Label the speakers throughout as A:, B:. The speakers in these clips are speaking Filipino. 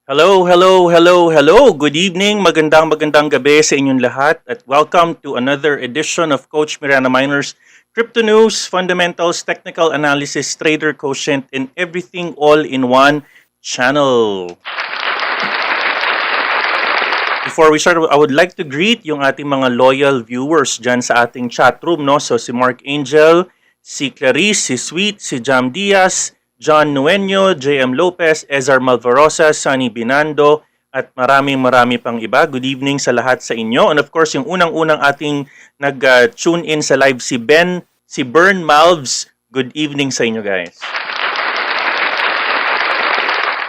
A: Hello, hello, hello, hello. Good evening, magandang gabi sa inyong lahat at welcome to another edition of Coach MirandaMiner's Crypto News, Fundamentals, Technical Analysis, Trader Quotient, and everything all in one channel. Before we start, I would like to greet yung ating mga loyal viewers dyan sa ating chat room, no? So si Mark Angel, si Clarice, si Sweet, si Jam Diaz, John Nueño, JM Lopez, Ezar Malvarosa, Sunny Binando, at marami pang iba. Good evening sa lahat sa inyo. And of course, yung unang-unang ating nag-tune in sa live si Bern Malvs. Good evening sa inyo, guys.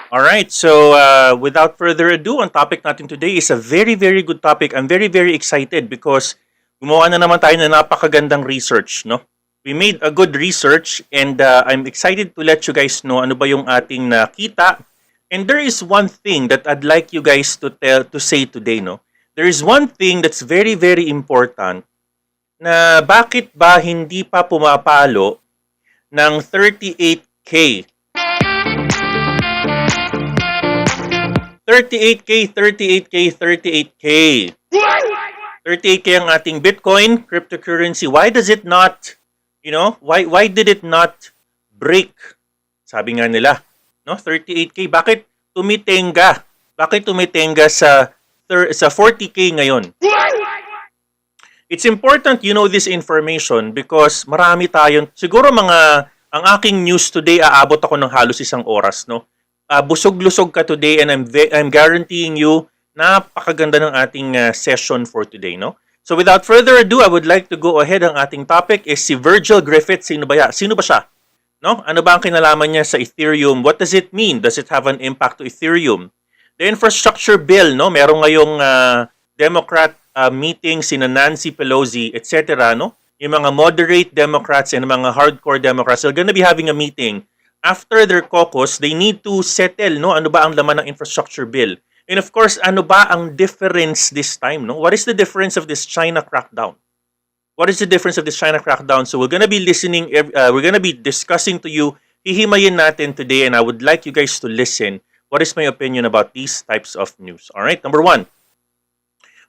A: Alright, so without further ado, ang topic natin today is a very good topic. I'm very excited because gumawa na naman tayo ng napakagandang research, no? We made a good research and I'm excited to let you guys know ano ba yung ating nakita. And there is one thing that I'd like you guys to say today, no? There is one thing that's very important na bakit ba hindi pa pumapalo ng 38K 38K ang ating Bitcoin cryptocurrency. Why does it not, why did it not break? Sabi nga nila, no? 38K, bakit tumitenga? Bakit tumitenga sa 40K ngayon? It's important you know this information because marami tayong, siguro ang aking news today, aabot ako ng halos isang oras, no? Busog-lusog ka today and I'm guaranteeing you napakaganda ng ating session for today, no? So without further ado, I would like to go ahead. Ang ating topic is si Virgil Griffith. Sino ba siya? No? Ano ba ang kinalaman niya sa Ethereum? What does it mean? Does it have an impact to Ethereum? The infrastructure bill, no? Merong ngayong Democrat meeting sina Nancy Pelosi, etc., no? Yung mga moderate Democrats and mga hardcore Democrats are gonna be having a meeting. After their caucus, they need to settle, no? Ano ba ang laman ng infrastructure bill? And of course, ano ba ang difference this time, no? What is the difference of this China crackdown? What is the difference of this China crackdown? So we're gonna be we're gonna be discussing to you, hihimayin natin today, and I would like you guys to listen. What is my opinion about these types of news? All right, number one.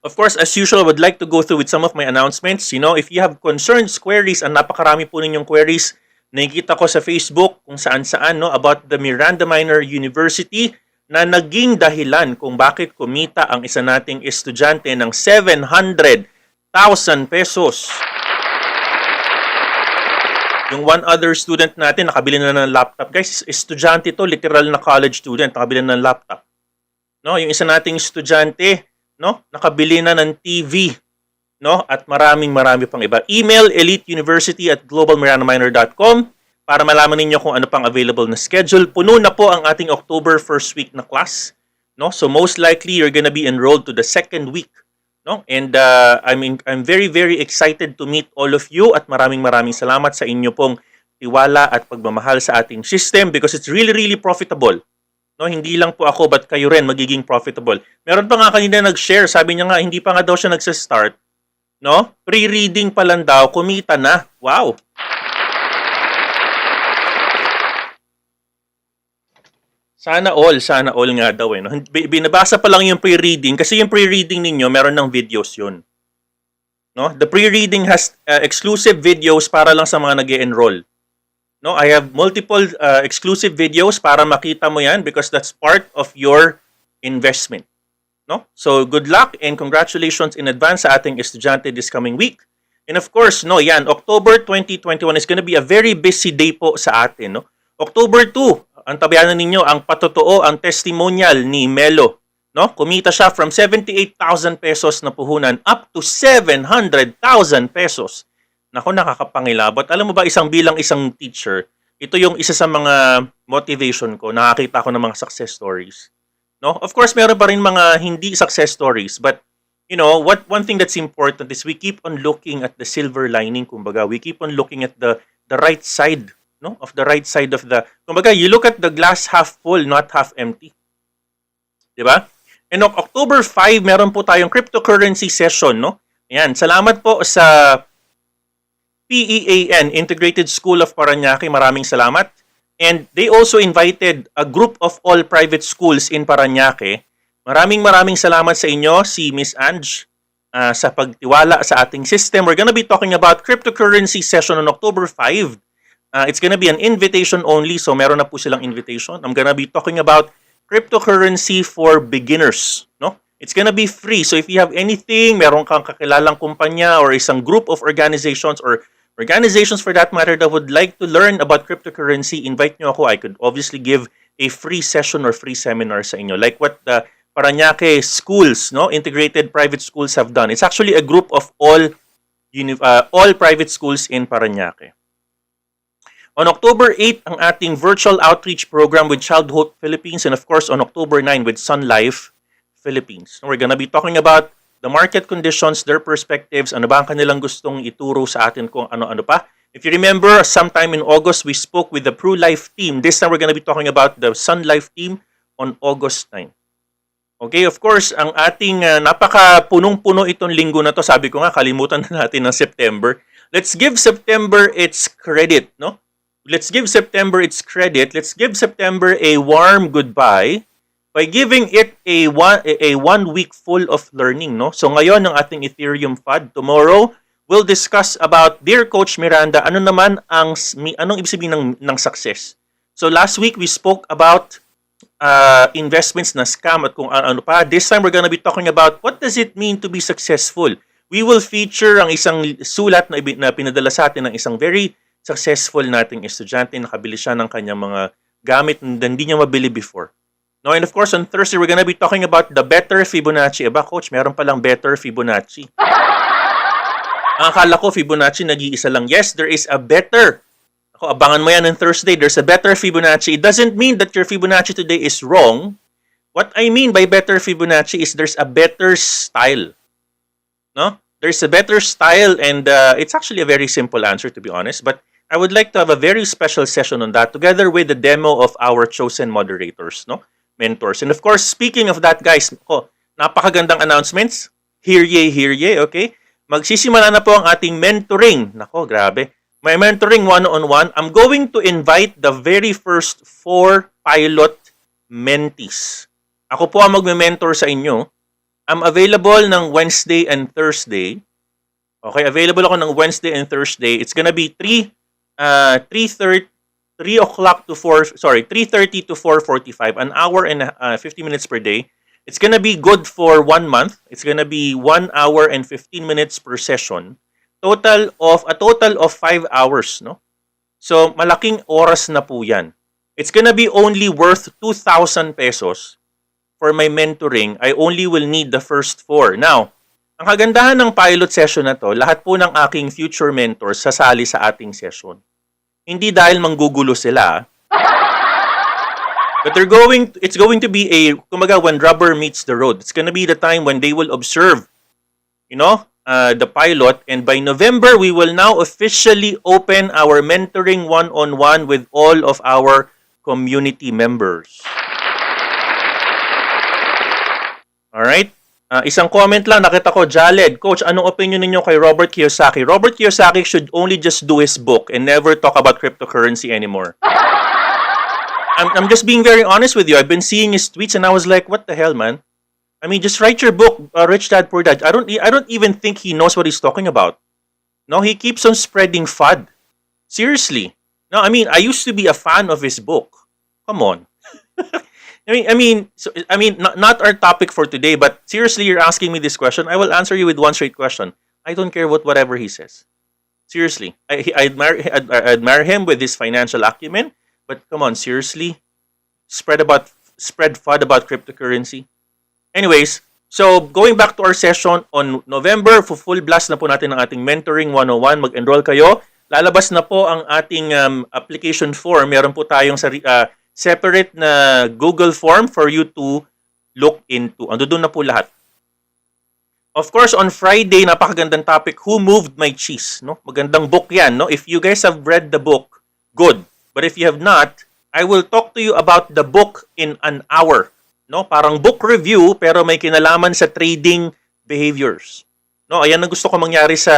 A: Of course, as usual, I would like to go through with some of my announcements. If you have concerns, queries, and napakarami po ninyong queries, nakikita ko sa Facebook kung saan-saan, no, about the Miranda University na naging dahilan kung bakit kumita ang isa nating estudyante ng 700,000 pesos. Yung one other student natin nakabili na ng laptop. Guys, estudyante to, literal na college student, nakabili na ng laptop. No, yung isa nating estudyante, no, nakabili na ng TV. No? At marami pang iba. Email EliteUniversity@globalmirandaminer.com para malaman ninyo kung ano pang available na schedule. Puno na po ang ating October first week na class. No? So most likely you're gonna be enrolled to the second week. No? And I'm very excited to meet all of you at maraming salamat sa inyo pong tiwala at pagmamahal sa ating system because it's really profitable. No, hindi lang po ako but kayo rin magiging profitable. Meron pa nga kanina nag-share, sabi niya nga hindi pa nga daw siya nagsa-start. No? Pre-reading pa lang daw, kumita na. Wow! Sana all nga daw eh. No? Binabasa pa lang yung pre-reading kasi yung pre-reading ninyo, meron ng videos yun. No? The pre-reading has exclusive videos para lang sa mga nag-e-enroll. No? I have multiple exclusive videos para makita mo yan because that's part of your investment. No? So good luck and congratulations in advance sa ating estudyante this coming week. And of course, no, yan, October 2021 is gonna be a very busy day po sa atin. No? October 2, ang tabayanan ninyo, ang patotoo, ang testimonial ni Melo. No? Kumita siya from 78,000 pesos na puhunan up to 700,000 pesos. Naku, nakakapangilabot. Alam mo ba, bilang isang teacher, ito yung isa sa mga motivation ko. Nakakita ko ng mga success stories. No? Of course, meron pa rin mga hindi success stories. But, one thing that's important is we keep on looking at the silver lining, kumbaga. We keep on looking at the right side, no? Of the right side of the, kumbaga, you look at the glass half full, not half empty. Diba? And October 5, meron po tayong cryptocurrency session, no? Ayan, salamat po sa PEAN, Integrated School of Paranaque. Maraming salamat. And they also invited a group of all private schools in Parañaque. Maraming salamat sa inyo, si Miss Ange, sa pagtiwala sa ating system. We're gonna be talking about cryptocurrency session on October 5. It's gonna be an invitation only, so meron na po silang invitation. I'm gonna be talking about cryptocurrency for beginners. No? It's gonna be free. So if you have anything, meron kang kakilalang kumpanya or isang group of organizations or organizations for that matter that would like to learn about cryptocurrency, invite nyo ako. I could obviously give a free session or free seminar sa inyo. Like what the Parañaque schools, no, integrated private schools have done. It's actually a group of all private schools in Parañaque. On October 8, ang ating virtual outreach program with Child Hope Philippines, and of course on October 9 with Sun Life Philippines. We're gonna be talking about the market conditions, their perspectives, ano ba ang kanilang gustong ituro sa atin kung ano-ano pa. If you remember, sometime in August, we spoke with the Pro-Life team. This time, we're going to be talking about the Sun Life team on August 9. Okay, of course, ang ating napaka-punong-puno itong linggo na to, sabi ko nga, kalimutan na natin ng September. Let's give September its credit, no? Let's give September its credit. Let's give September a warm goodbye by giving it a 1 week full of learning, no? So ngayon ang ating Ethereum FUD. Tomorrow, we'll discuss about, dear Coach Miranda, ano naman anong ibig sabihin ng success. So last week we spoke about investments na scam at kung ano pa. This time we're gonna be talking about what does it mean to be successful. We will feature ang isang sulat na pinadala sa atin ng isang very successful nating estudyante. Nakabili siya ng kanyang mga gamit na hindi niya mabili before. No, and of course, on Thursday, we're gonna be talking about the better Fibonacci. Aba, Coach, meron palang better Fibonacci. Ang akala ko, Fibonacci, nag-iisa lang. Yes, there is a better. Ako, abangan mo yan on Thursday. There's a better Fibonacci. It doesn't mean that your Fibonacci today is wrong. What I mean by better Fibonacci is there's a better style. No? There's a better style, and it's actually a very simple answer, to be honest. But I would like to have a very special session on that together with the demo of our chosen moderators, no? Mentors. And of course, speaking of that, guys, napakagandang announcements. Hear ye, okay? Magsisimula na po ang ating mentoring. Nako, grabe. May mentoring one-on-one. I'm going to invite the very first 4 pilot mentees. Ako po ang magme-mentor sa inyo. I'm available ng Wednesday and Thursday. Okay, available ako ng Wednesday and Thursday. It's gonna be 3:30 to 4:45, an hour and 50 minutes per day. It's gonna be good for 1 month. It's gonna be 1 hour and 15 minutes per session. A total of 5 hours, no? So, malaking oras na po yan. It's gonna be only worth 2,000 pesos for my mentoring. I only will need the first 4. Now, ang kagandahan ng pilot session na to, lahat po ng aking future mentors sasali sa ating session. Hindi dahil manggugulo sila. But it's going to be kumaga, when rubber meets the road. It's gonna be the time when they will observe, the pilot. And by November, we will now officially open our mentoring one-on-one with all of our community members. Alright? Isang comment lang, nakita ko, Jaled, Coach, anong opinion ninyo kay Robert Kiyosaki? Robert Kiyosaki should only just do his book and never talk about cryptocurrency anymore. I'm just being very honest with you. I've been seeing his tweets and I was like, what the hell, man? I mean, just write your book, Rich Dad, Poor Dad. I don't even think he knows what he's talking about. No, he keeps on spreading FUD. Seriously. No, I mean, I used to be a fan of his book. Come on. Not our topic for today, but seriously, you're asking me this question. I will answer you with one straight question. I don't care whatever he says. Seriously, I admire him with his financial acumen, but come on, seriously, spread FUD about cryptocurrency. Anyways, so going back to our session on November, full blast na po natin ang ating mentoring 101. Mag-enroll kayo. Lalabas na po ang ating application form. Meron po tayong separate na Google form for you to look into. Doon na po lahat. Of course, on Friday, napakagandang topic, Who Moved My Cheese? No? Magandang book yan. No? If you guys have read the book, good. But if you have not, I will talk to you about the book in an hour. No? Parang book review, pero may kinalaman sa trading behaviors. No? Ayan ang gusto ko mangyari sa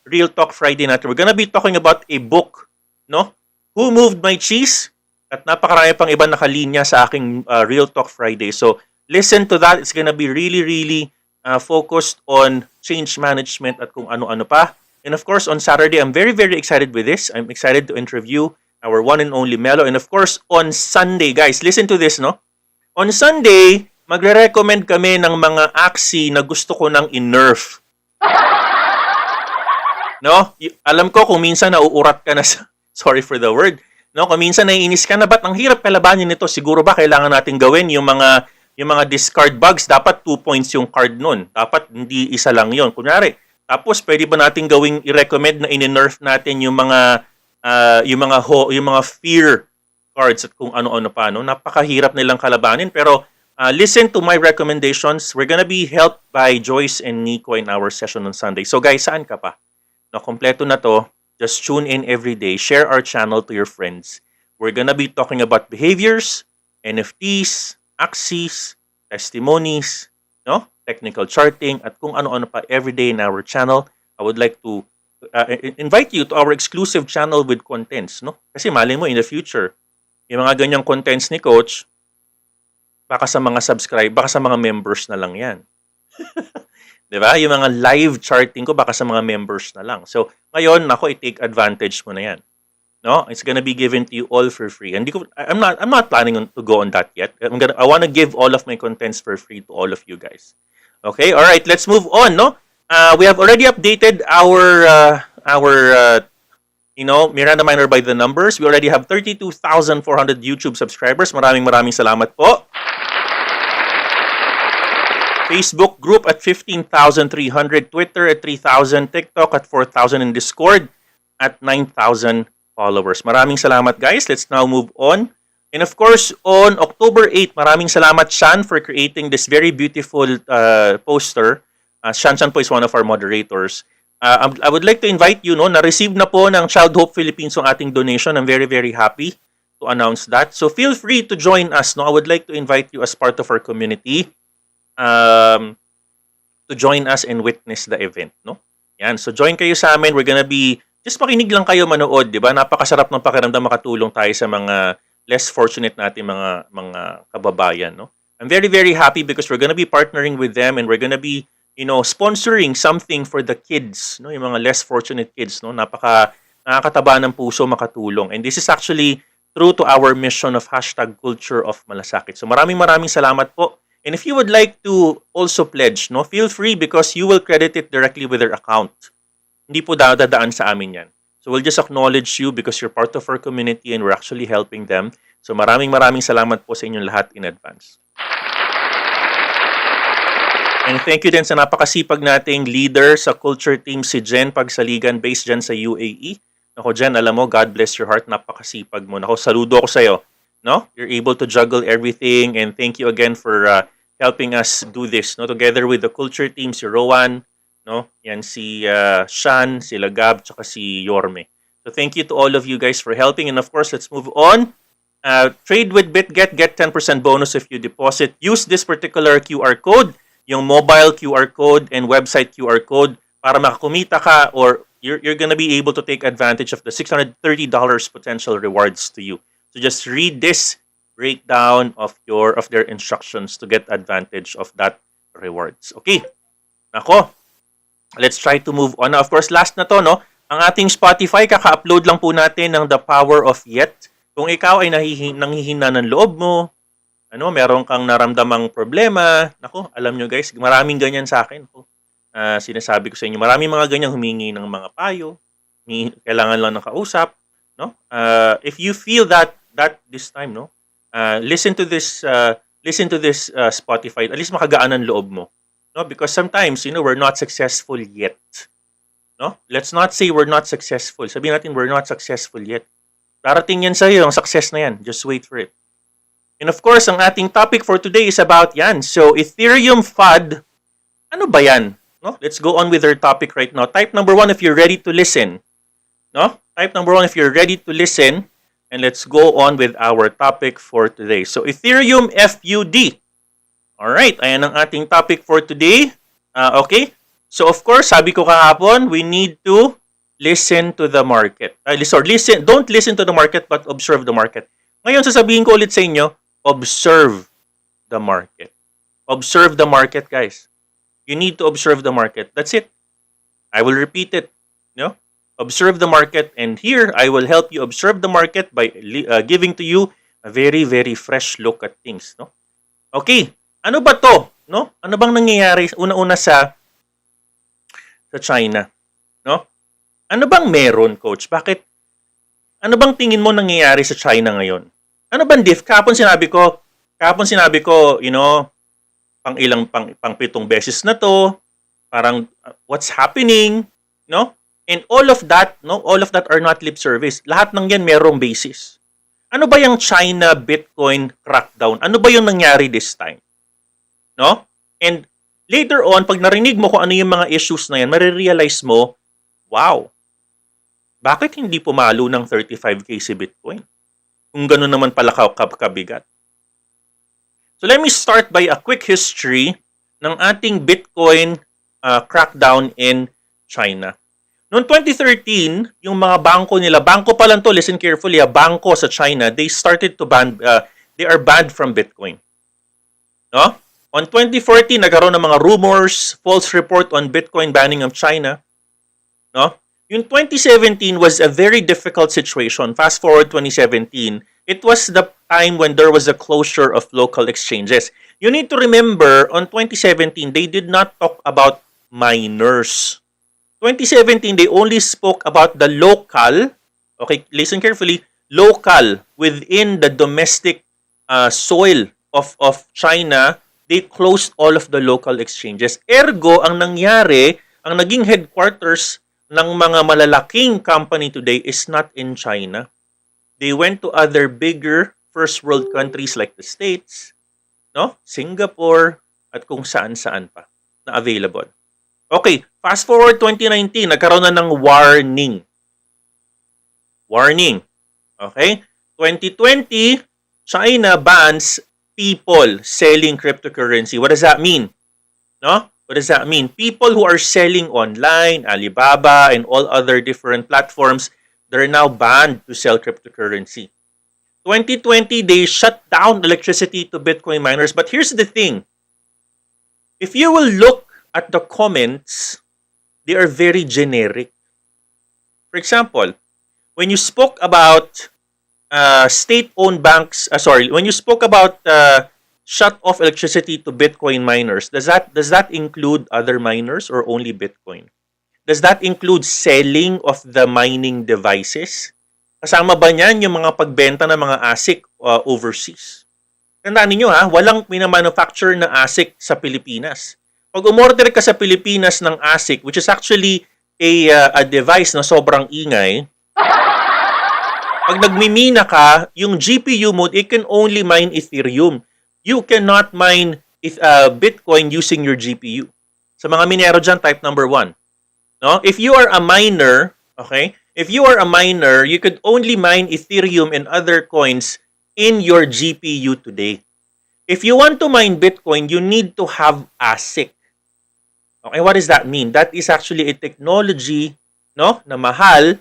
A: Real Talk Friday natin. We're gonna be talking about a book. No? Who Moved My Cheese? At napakarami pang iba nakalinya sa aking Real Talk Friday. So, listen to that. It's gonna be really, really focused on change management at kung ano-ano pa. And of course, on Saturday, I'm very, very excited with this. I'm excited to interview our one and only Melo. And of course, on Sunday, guys, listen to this, no? On Sunday, magre-recommend kami ng mga axie na gusto ko nang in-nerf. No? Alam ko kung minsan nauurat ka na sa, sorry for the word, no? Kung minsan naiinis ka na, ba't ang hirap kalabanin nito? Siguro ba kailangan natin gawin yung mga discard bugs, dapat 2 points yung card nun. Dapat hindi isa lang yon. Kunyari, tapos pwede ba natin gawing i-recommend na in-nerf natin yung mga fear cards at kung ano-ano pa, no? Napakahirap nilang kalabanin, pero listen to my recommendations. We're gonna be helped by Joyce and Nico in our session on Sunday. So guys, saan ka pa? No, kompleto na to. Just tune in every day. Share our channel to your friends. We're gonna be talking about behaviors, NFTs, axies, testimonies, no? Technical charting, at kung ano-ano pa every day in our channel. I would like to invite you to our exclusive channel with contents, no? Kasi mali mo in the future, yung mga ganyang contents ni Coach, baka sa mga members na lang yan. Diba? Yung mga live charting ko, baka sa mga members na lang. So, ngayon, ako, i-take advantage mo na yan. No? It's gonna be given to you all for free. And I'm not planning to go on that yet. I wanna give all of my contents for free to all of you guys. Okay? All right, let's move on, no? We have already updated our MirandaMiner by the numbers. We already have 32,400 YouTube subscribers. Maraming salamat po. Facebook group at 15,300, Twitter at 3,000, TikTok at 4,000, and Discord at 9,000 followers. Maraming salamat, guys. Let's now move on. And of course, on October 8, maraming salamat, Shan, for creating this very beautiful poster. Shan po is one of our moderators. I would like to invite you, no, na-receive na po ng Child Hope Philippines ang ating donation. I'm very, very happy to announce that. So feel free to join us. No? I would like to invite you as part of our community to join us and witness the event, no? Yan, so join kayo sa amin. We're gonna be, just makinig lang kayo, manood, di ba? Napakasarap ng pakiramdam makatulong tayo sa mga less fortunate natin mga kababayan, no? I'm very, very happy because we're gonna be partnering with them and we're gonna be, sponsoring something for the kids, no? Yung mga less fortunate kids, no? Nakakataba ng puso makatulong. And this is actually true to our mission of #culture of malasakit. So maraming salamat po. And if you would like to also pledge, no, feel free because you will credit it directly with their account. Hindi po dadaan sa amin yan. So we'll just acknowledge you because you're part of our community and we're actually helping them. So maraming salamat po sa inyong lahat in advance. And thank you din sa napakasipag nating leader sa culture team, si Jen Pagsaligan, based dyan sa UAE. Nako, Jen, alam mo, God bless your heart, napakasipag mo. Nako, saludo ako sa'yo. No? You're able to juggle everything, and thank you again for helping us do this, no? Together with the culture team, si Rowan, no? Yan si Shan, si Lagab, tsaka si Yorme. So thank you to all of you guys for helping, and of course, let's move on. Trade with BitGet, get 10% bonus if you deposit. Use this particular QR code, yung mobile QR code and website QR code para makakumita ka, or you're gonna be able to take advantage of the $630 potential rewards to you. So just read this breakdown of their instructions to get advantage of that rewards. Okay. Nako. Let's try to move on. Now, of course, last na to, no? Ang ating Spotify, kaka-upload lang po natin ng The Power of Yet. Kung ikaw ay nanghihina ng loob mo, meron kang naramdamang problema, nako, alam nyo guys, maraming ganyan sa akin. Sinasabi ko sa inyo, maraming mga ganyan humingi ng mga payo, kailangan lang ng kausap, no? If you feel that this time, no, listen to this Spotify, at least makagaan ang loob mo, no? Because sometimes, we're not successful yet, no? Let's not say we're not successful. Sabihin natin we're not successful yet. Darating yan sa'yo, ang success na yan. Just wait for it. And of course, ang ating topic for today is about yan. So, Ethereum FUD, ano ba yan? No? Let's go on with our topic right now. Type number 1 if you're ready to listen. No? Type number 1 if you're ready to listen. And let's go on with our topic for today. So, Ethereum FUD. Alright, ayan ang ating topic for today. Okay? So, of course, sabi ko kahapon, we need to listen to the market. Don't listen to the market, but observe the market. Ngayon, sasabihin ko ulit sa inyo, observe the market. Observe the market, guys. You need to observe the market. That's it. I will repeat it. No? Observe the market. And here, I will help you observe the market by giving to you a very, very fresh look at things. No? Okay. Ano ba to? No? Ano bang nangyayari una-una sa China? No? Ano bang meron, coach? Bakit? Ano bang tingin mo nangyayari sa China ngayon? Ano bang Kahapon sinabi ko, you know, pang 7 beses na to, parang what's happening, no? And all of that are not lip service. Lahat ng yan merong basis. Ano ba yung China Bitcoin crackdown? Ano ba yung nangyari this time? No? And later on, pag narinig mo kung ano yung mga issues na yan, marirealize mo, wow, bakit hindi pumalo ng 35K si Bitcoin? Kung gano'n naman pala kabigat. So let me start by a quick history ng ating Bitcoin crackdown in China. Noong 2013, yung mga bangko nila, bangko pa lang to, listen carefully, bangko sa China, they started to they are banned from Bitcoin. No? On 2014, nagkaroon ng mga rumors, false report on Bitcoin banning of China. No? Yung 2017 was a very difficult situation. Fast forward 2017, it was the time when there was a closure of local exchanges. You need to remember, on 2017, they did not talk about miners. 2017, they only spoke about the local, okay, listen carefully, local within the domestic soil of China. They closed all of the local exchanges. Ergo, ang nangyari, ang naging headquarters ng mga malalaking company today is not in China. They went to other bigger first world countries like the States, no? Singapore, at kung saan-saan pa na available. Okay, fast forward 2019, nagkaroon na ng warning. Warning. Okay? 2020, China bans people selling cryptocurrency. What does that mean? No? What does that mean? People who are selling online, Alibaba, and all other different platforms, they're now banned to sell cryptocurrency. 2020, they shut down electricity to Bitcoin miners. But here's the thing. If you will look at the comments, they are very generic. For example, when you spoke about state-owned banks, when you spoke about shut off electricity to Bitcoin miners, does that include other miners or only Bitcoin? Does that include selling of the mining devices? Kasama ba niyan yung mga pagbenta ng mga ASIC overseas? Tandaan niyo walang minamanufacture na ASIC sa Pilipinas. Pag umorder ka sa Pilipinas ng ASIC, which is actually a device na sobrang ingay, pag nagmimina ka, yung GPU mode, it can only mine Ethereum. You cannot mine Bitcoin using your GPU. Sa mga minero dyan, type number 1. No? If you are a miner, okay? If you are a miner, you could only mine Ethereum and other coins in your GPU today. If you want to mine Bitcoin, you need to have ASIC. Okay, what does that mean? That is actually a technology, no, na mahal,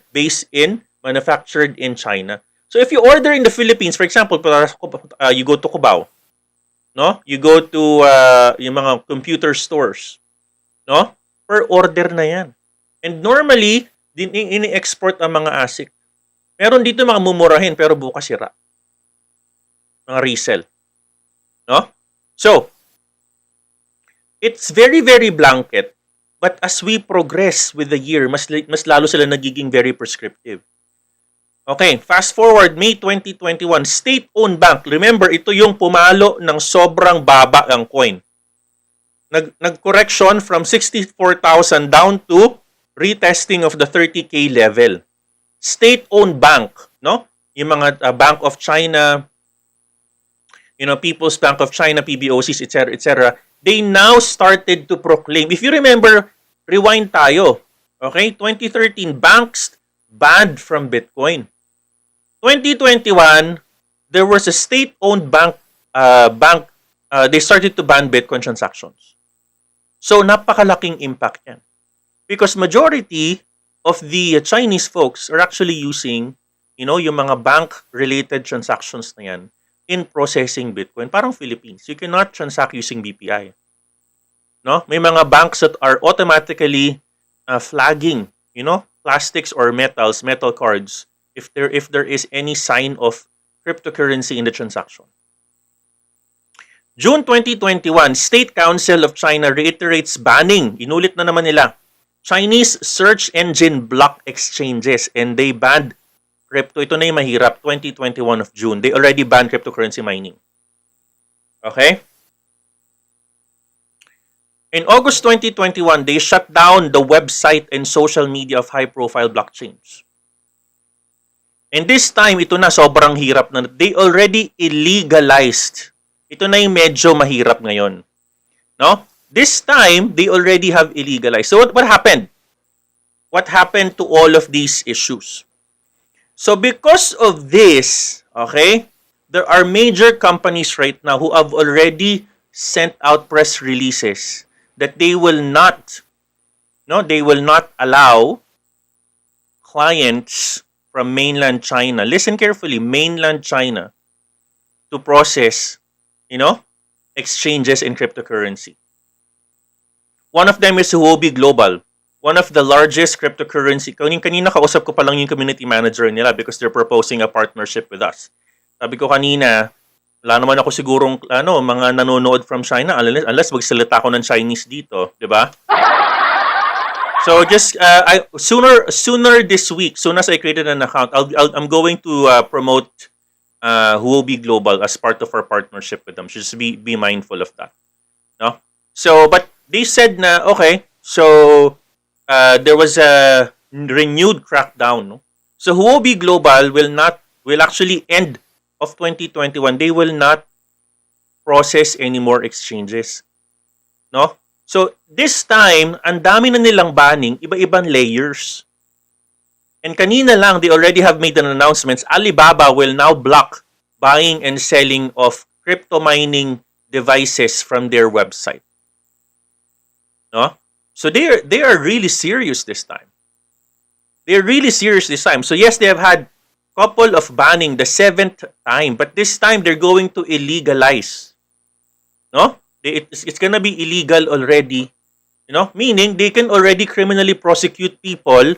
A: manufactured in China. So if you order in the Philippines, for example, you go to Cubao, no? You go to yung mga computer stores, no? Per order na yan. And normally, ini-export ang mga ASIC. Meron dito mga mumurahin pero bukas sira. Mga resell. No? So, it's very, very blanket. But as we progress with the year, mas lalo sila nagiging very prescriptive. Okay, fast forward, May 2021, state-owned bank. Remember, ito yung pumalo ng sobrang baba ang coin. Nag-correction from 64,000 down to retesting of the 30K level. State-owned bank, no? Yung mga Bank of China, People's Bank of China, PBOCs, etc., etc., they now started to proclaim. If you remember, rewind tayo. Okay? 2013, banks banned from Bitcoin. 2021, there was a state-owned bank, they started to ban Bitcoin transactions. So, napakalaking impact yan. Because majority of the Chinese folks are actually using yung mga bank-related transactions na yan in processing Bitcoin. Parang Philippines, you cannot transact using BPI. No? May mga banks that are automatically flagging, plastics or metal cards, if there is any sign of cryptocurrency in the transaction. June 2021, State Council of China reiterates banning. Inulit na naman nila. Chinese search engine block exchanges and they banned crypto. Ito na yung mahirap. 2021 of June. They already banned cryptocurrency mining. Okay? In August 2021, they shut down the website and social media of high-profile blockchains. And this time, ito na sobrang hirap na. They already illegalized. Ito na yung medyo mahirap ngayon. No? This time, they already have illegalized. So what happened? What happened to all of these issues? So because of this, okay, there are major companies right now who have already sent out press releases that they will not allow clients from mainland China, listen carefully, mainland China, to process exchanges in cryptocurrency. One of them is Huobi Global, one of the largest cryptocurrency. Kanina kausap ko pa lang yung community manager nila because they're proposing a partnership with us. Sabi ko kanina, wala naman ako sigurong mga nanonood from China unless magsalita ako ng Chinese dito, di ba? So just sooner this week, soon as I created an account, I'm going to promote Huobi Global as part of our partnership with them. Just be mindful of that. No? So, but they said na, okay, so there was a renewed crackdown. No? So Huobi Global will actually end of 2021. They will not process any more exchanges. No? So this time, ang dami na nilang banning, iba-ibang layers. And kanina lang, they already have made an announcement. Alibaba will now block buying and selling of crypto mining devices from their website. No? So they are really serious this time. They're really serious this time. So yes, they have had couple of banning the 7th time, but this time they're going to illegalize. No? It's gonna be illegal already. Meaning they can already criminally prosecute people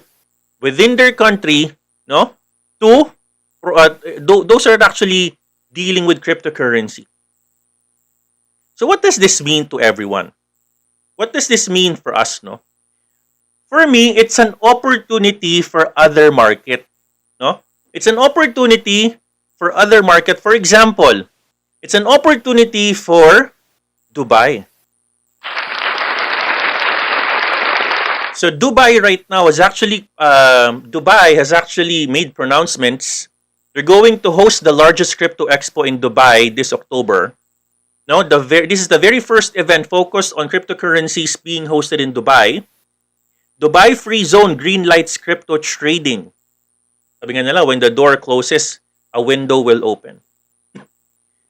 A: within their country, those are actually dealing with cryptocurrency. So what does this mean to everyone? What does this mean for us, no? For me, it's an opportunity for other market, no? It's an opportunity for other market. For example, it's an opportunity for Dubai. So Dubai right now is actually Dubai has actually made pronouncements. They're going to host the largest crypto expo in Dubai this October. No, this is the very first event focused on cryptocurrencies being hosted in Dubai. Dubai Free Zone greenlights crypto trading. Sabi nga nila, when the door closes, a window will open.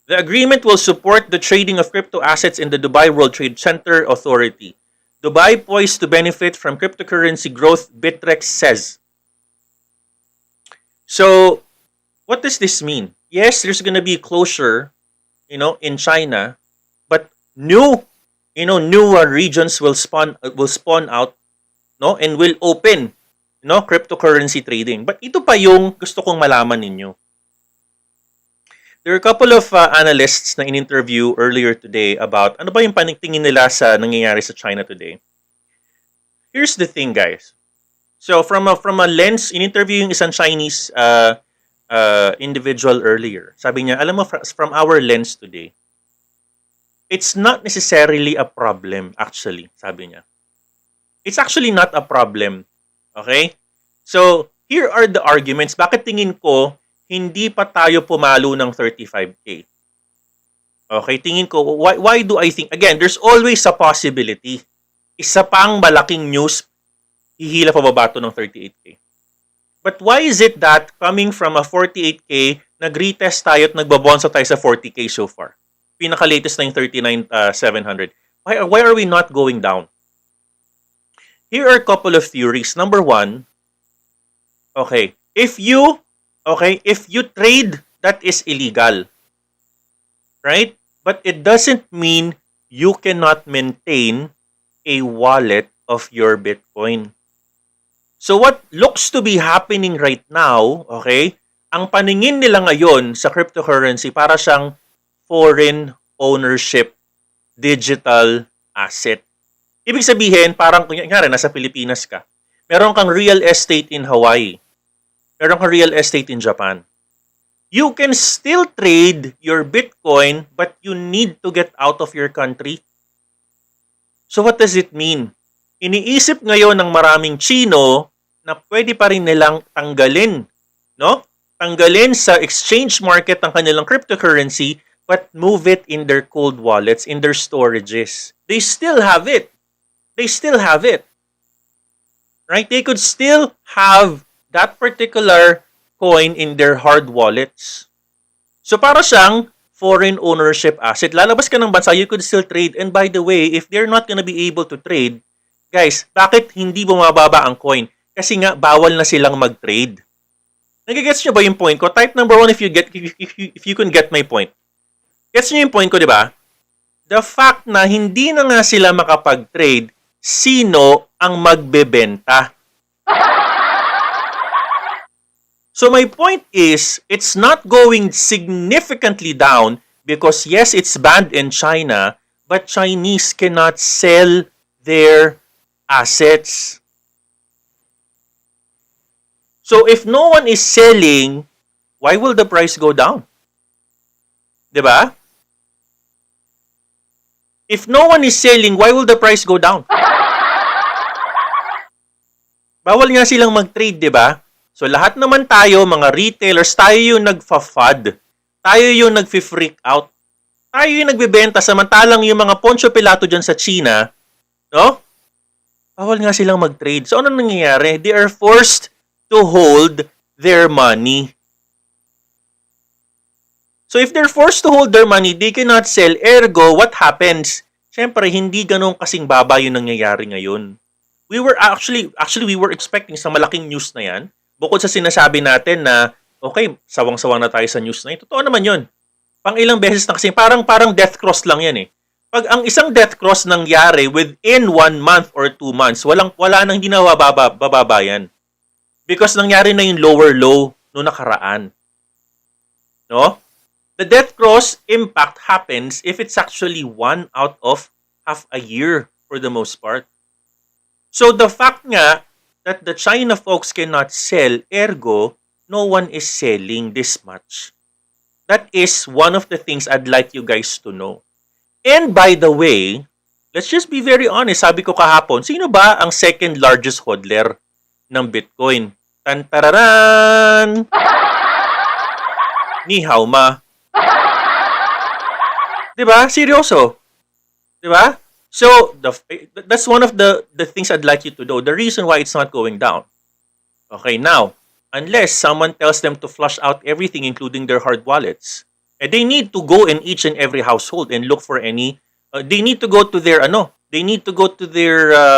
A: The agreement will support the trading of crypto assets in the Dubai World Trade Center Authority. Dubai poised to benefit from cryptocurrency growth, Bittrex says. So, what does this mean? Yes, there's going to be closure, in China, but new regions will spawn out, and will open, cryptocurrency trading. But ito pa yung gusto kong malaman ninyo. There are a couple of analysts na in-interview earlier today about ano ba yung paningtingin nila sa nangyayari sa China today. Here's the thing, guys. So from a lens, in-interview yung isang Chinese individual earlier. Sabi niya, alam mo, from our lens today, it's not necessarily a problem, actually, sabi niya. It's actually not a problem. Okay? So, here are the arguments. Bakit tingin ko, hindi pa tayo pumalo ng 35K? Okay, tingin ko, why do I think? Again, there's always a possibility. Isa pang malaking news, hihila pa ba ito ng 38K? But why is it that coming from a 48K, nag-retest tayo at nagbabonsa tayo sa 40K so far? Pinaka-latest na yung 39,700. Why are we not going down? Here are a couple of theories. Number one, okay, if you Okay? If you trade, that is illegal. Right? But it doesn't mean you cannot maintain a wallet of your Bitcoin. So what looks to be happening right now, okay, ang paningin nila ngayon sa cryptocurrency para siyang foreign ownership digital asset. Ibig sabihin, parang kunyari, nasa Pilipinas ka. Meron kang real estate in Hawaii. Meron kang real estate in Japan. You can still trade your Bitcoin, but you need to get out of your country. So what does it mean? Iniisip ngayon ng maraming Chino na pwede pa rin nilang tanggalin, no? Tanggalin sa exchange market ang kanilang cryptocurrency, but move it in their cold wallets, in their storages. They still have it. They still have it. Right? They could still have that particular coin in their hard wallets. So para siyang foreign ownership asset. Lalabas ka ng bansa, you could still trade. And by the way, if they're not gonna be able to trade, guys, bakit hindi bumababa ang coin? Kasi nga, bawal na silang mag-trade. Nagigets nyo ba yung point ko? Type number 1 if you can get my point. Gets nyo yung point ko, di ba? The fact na hindi na nga sila makapag-trade, sino ang magbebenta? So my point is, it's not going significantly down because yes, it's banned in China, but Chinese cannot sell their assets. So if no one is selling, why will the price go down? Diba? If no one is selling, why will the price go down? Bawal nga silang mag-trade, diba? So lahat naman tayo, mga retailers, tayo yung nagfa-FUD. Tayo yung nagfi-freak out. Tayo yung nagbebenta, samantalang yung mga Poncio Pilato dyan sa China, no? Bawal nga silang mag-trade. So ano nangyayari? They are forced to hold their money. So if they're forced to hold their money, they cannot sell. Ergo, what happens? Siyempre, hindi ganun kasing baba yung nangyayari ngayon. We were we were expecting sa malaking news na yan, bukod sa sinasabi natin na, okay, sawang-sawang na tayo sa news na yun. Totoo naman yun. Pang ilang beses na kasi, parang death cross lang yan eh. Pag ang isang death cross nangyari within 1 month or 2 months, wala nang hindi na bababa yan. Because nangyari na yung lower low noong nakaraan. No? The death cross impact happens if it's actually 1 out of half a year for the most part. So the fact nga that the China folks cannot sell, ergo, no one is selling this much. That is one of the things I'd like you guys to know. And by the way, let's just be very honest. Sabi ko kahapon, sino ba ang second largest hodler ng Bitcoin? Tantararan! Ni hao ma. Diba? Seryoso. Diba? So, that's one of the things I'd like you to know. The reason why it's not going down. Okay, now, unless someone tells them to flush out everything, including their hard wallets, and they need to go in each and every household and look for any, they need to go to their,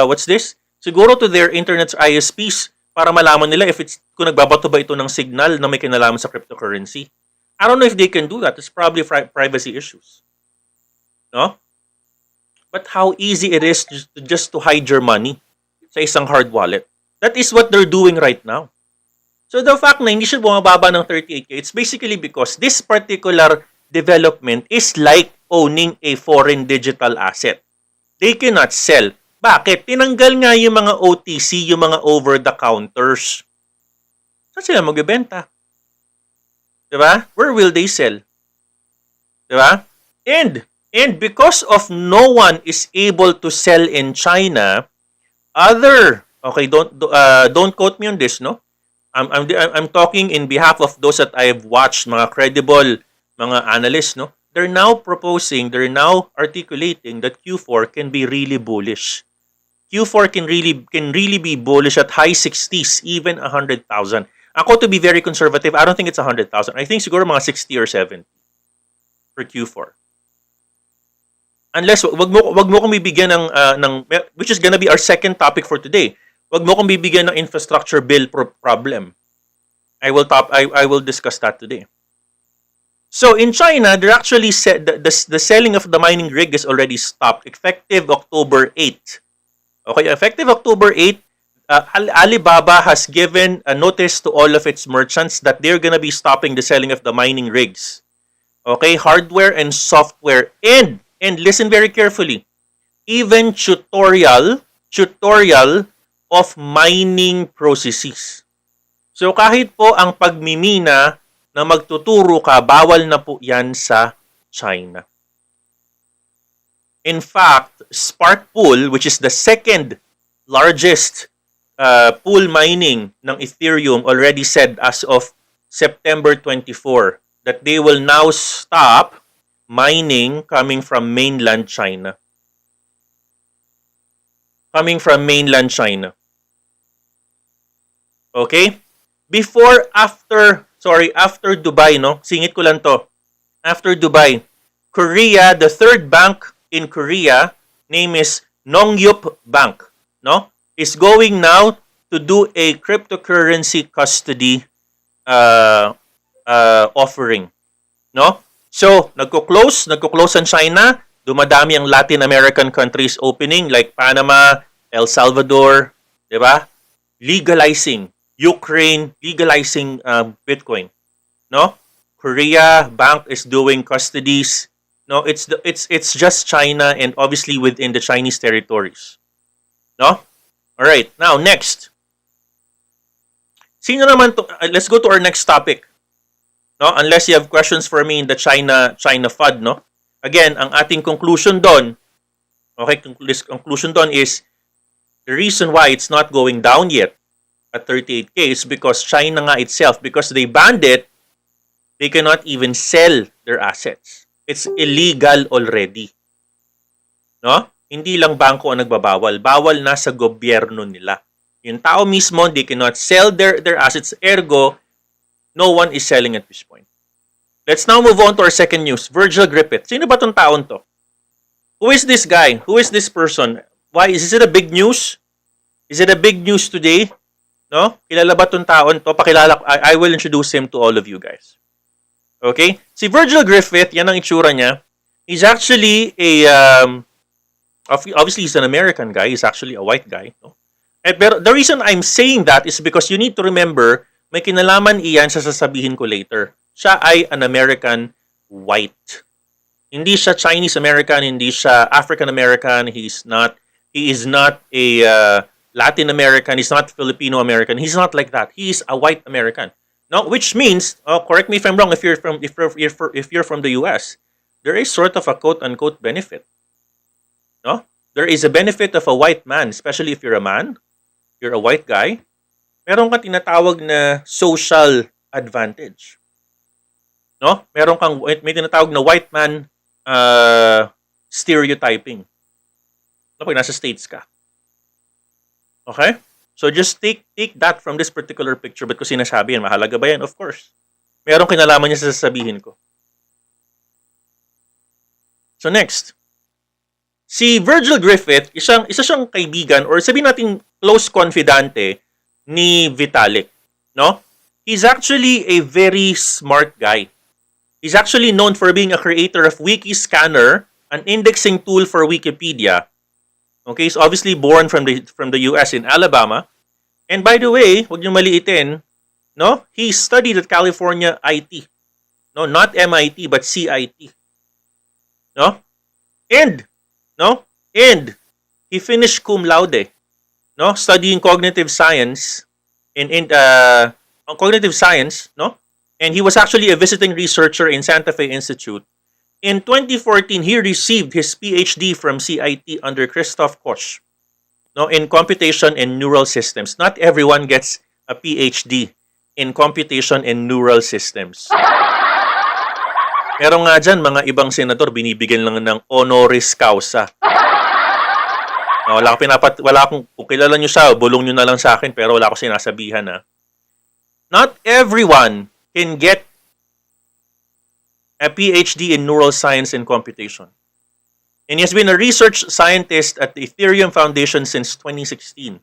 A: what's this? Siguro to their internet ISPs para malaman nila kung nagbabato ba ito ng signal na may kinalaman sa cryptocurrency. I don't know if they can do that. It's probably privacy issues. No? But how easy it is just to hide your money sa isang hard wallet. That is what they're doing right now. So the fact na hindi siya bumababa ng 38K, it's basically because this particular development is like owning a foreign digital asset. They cannot sell. Bakit? Tinanggal nga yung mga OTC, yung mga over-the-counters. Saan sila magbebenta? Diba? Where will they sell? Diba? And because of no one is able to sell in China, don't quote me on this, no? I'm talking in behalf of those that I have watched, mga credible mga analysts, no? They're now articulating that Q4 can be really bullish. Q4 can really be bullish at high 60s, even 100,000. Ako, to be very conservative, I don't think it's 100,000. I think siguro mga 60 or 70 for Q4. Unless wag mo kong bibigyan ng which is gonna be our second topic for today. Wag mo kong bibigyan ng infrastructure bill problem. I will discuss that today. So in China, they're actually said the selling of the mining rig is already stopped effective October 8. Okay, effective October 8, Alibaba has given a notice to all of its merchants that they're gonna be stopping the selling of the mining rigs. Okay, hardware and software, and listen very carefully, even tutorial of mining processes. So kahit po ang pagmimina na magtuturo ka, bawal na po yan sa China. In fact, Spark Pool, which is the second largest pool mining ng Ethereum, already said as of September 24 that they will now stop mining coming from mainland China. Okay? After Dubai, no? Singit ko lang to. After Dubai, Korea, the third bank in Korea, name is Nongyup Bank, no? Is going now to do a cryptocurrency custody offering, no? So, nagko-close ang China, dumadami ang Latin American countries opening like Panama, El Salvador, 'di ba? Legalizing Ukraine, legalizing Bitcoin, no? Korea bank is doing custodies. No, it's just China and obviously within the Chinese territories. No? All right. Now, next. Sino naman to? Let's go to our next topic. No? Unless you have questions for me in the China FUD, no? Again, ang ating conclusion doon, okay, conclusion doon is the reason why it's not going down yet at 38K is because China nga itself, because they banned it, they cannot even sell their assets. It's illegal already. No? Hindi lang bangko ang nagbabawal. Bawal na sa gobyerno nila. Yung tao mismo, they cannot sell their assets. Ergo, no one is selling at this point. Let's now move on to our second news. Virgil Griffith. Sino ba tong taon to? Who is this guy? Who is this person? Why? Is it a big news? Is it a big news today? No? Kilala ba tong taon to? Pakilala ko. I will introduce him to all of you guys. Okay? Si Virgil Griffith, yan ang itsura niya. He's actually obviously he's an American guy. He's actually a white guy. No? Pero the reason I'm saying that is because you need to remember, may kinalaman iyan sa sasabihin ko later. Siya ay an American white. Hindi siya Chinese American, hindi siya African American. He is not a Latin American. He's not Filipino American. He's not like that. He is a white American. No, which means, correct me if I'm wrong. If you're from the U.S., there is sort of a quote unquote benefit. No, there is a benefit of a white man, especially if you're a man, you're a white guy. Meron kang tinatawag na social advantage. No, may tinatawag na white man stereotyping. No, pag nasa States ka. Okay? So just take that from this particular picture. Ba't ko sinasabi yan? Mahalaga ba yan? Of course. Merong kinalaman niya sa sasabihin ko. So next. Si Virgil Griffith, isa siyang kaibigan or sabihin natin close confidante ni Vitalik. No? He's actually a very smart guy. He's actually known for being a creator of Wikiscanner, an indexing tool for Wikipedia. Okay, he's obviously born from the US in Alabama. And by the way, huwag niyong maliitin, no? He studied at California IT. No, not MIT but CIT. No? And he finished cum laude, no? Studying cognitive science cognitive science, no? And he was actually a visiting researcher in Santa Fe Institute. In 2014, he received his PhD from CIT under Christoph Koch, no, in computation and neural systems. Not everyone gets a PhD in computation and neural systems. Meron nga dyan, mga ibang senador, binibigyan lang ng honoris causa. No, kung kilala nyo siya, bulong nyo na lang sa akin, pero wala ko sinasabihan. Not everyone can get a PhD in neural science and computation. And he has been a research scientist at the Ethereum Foundation since 2016.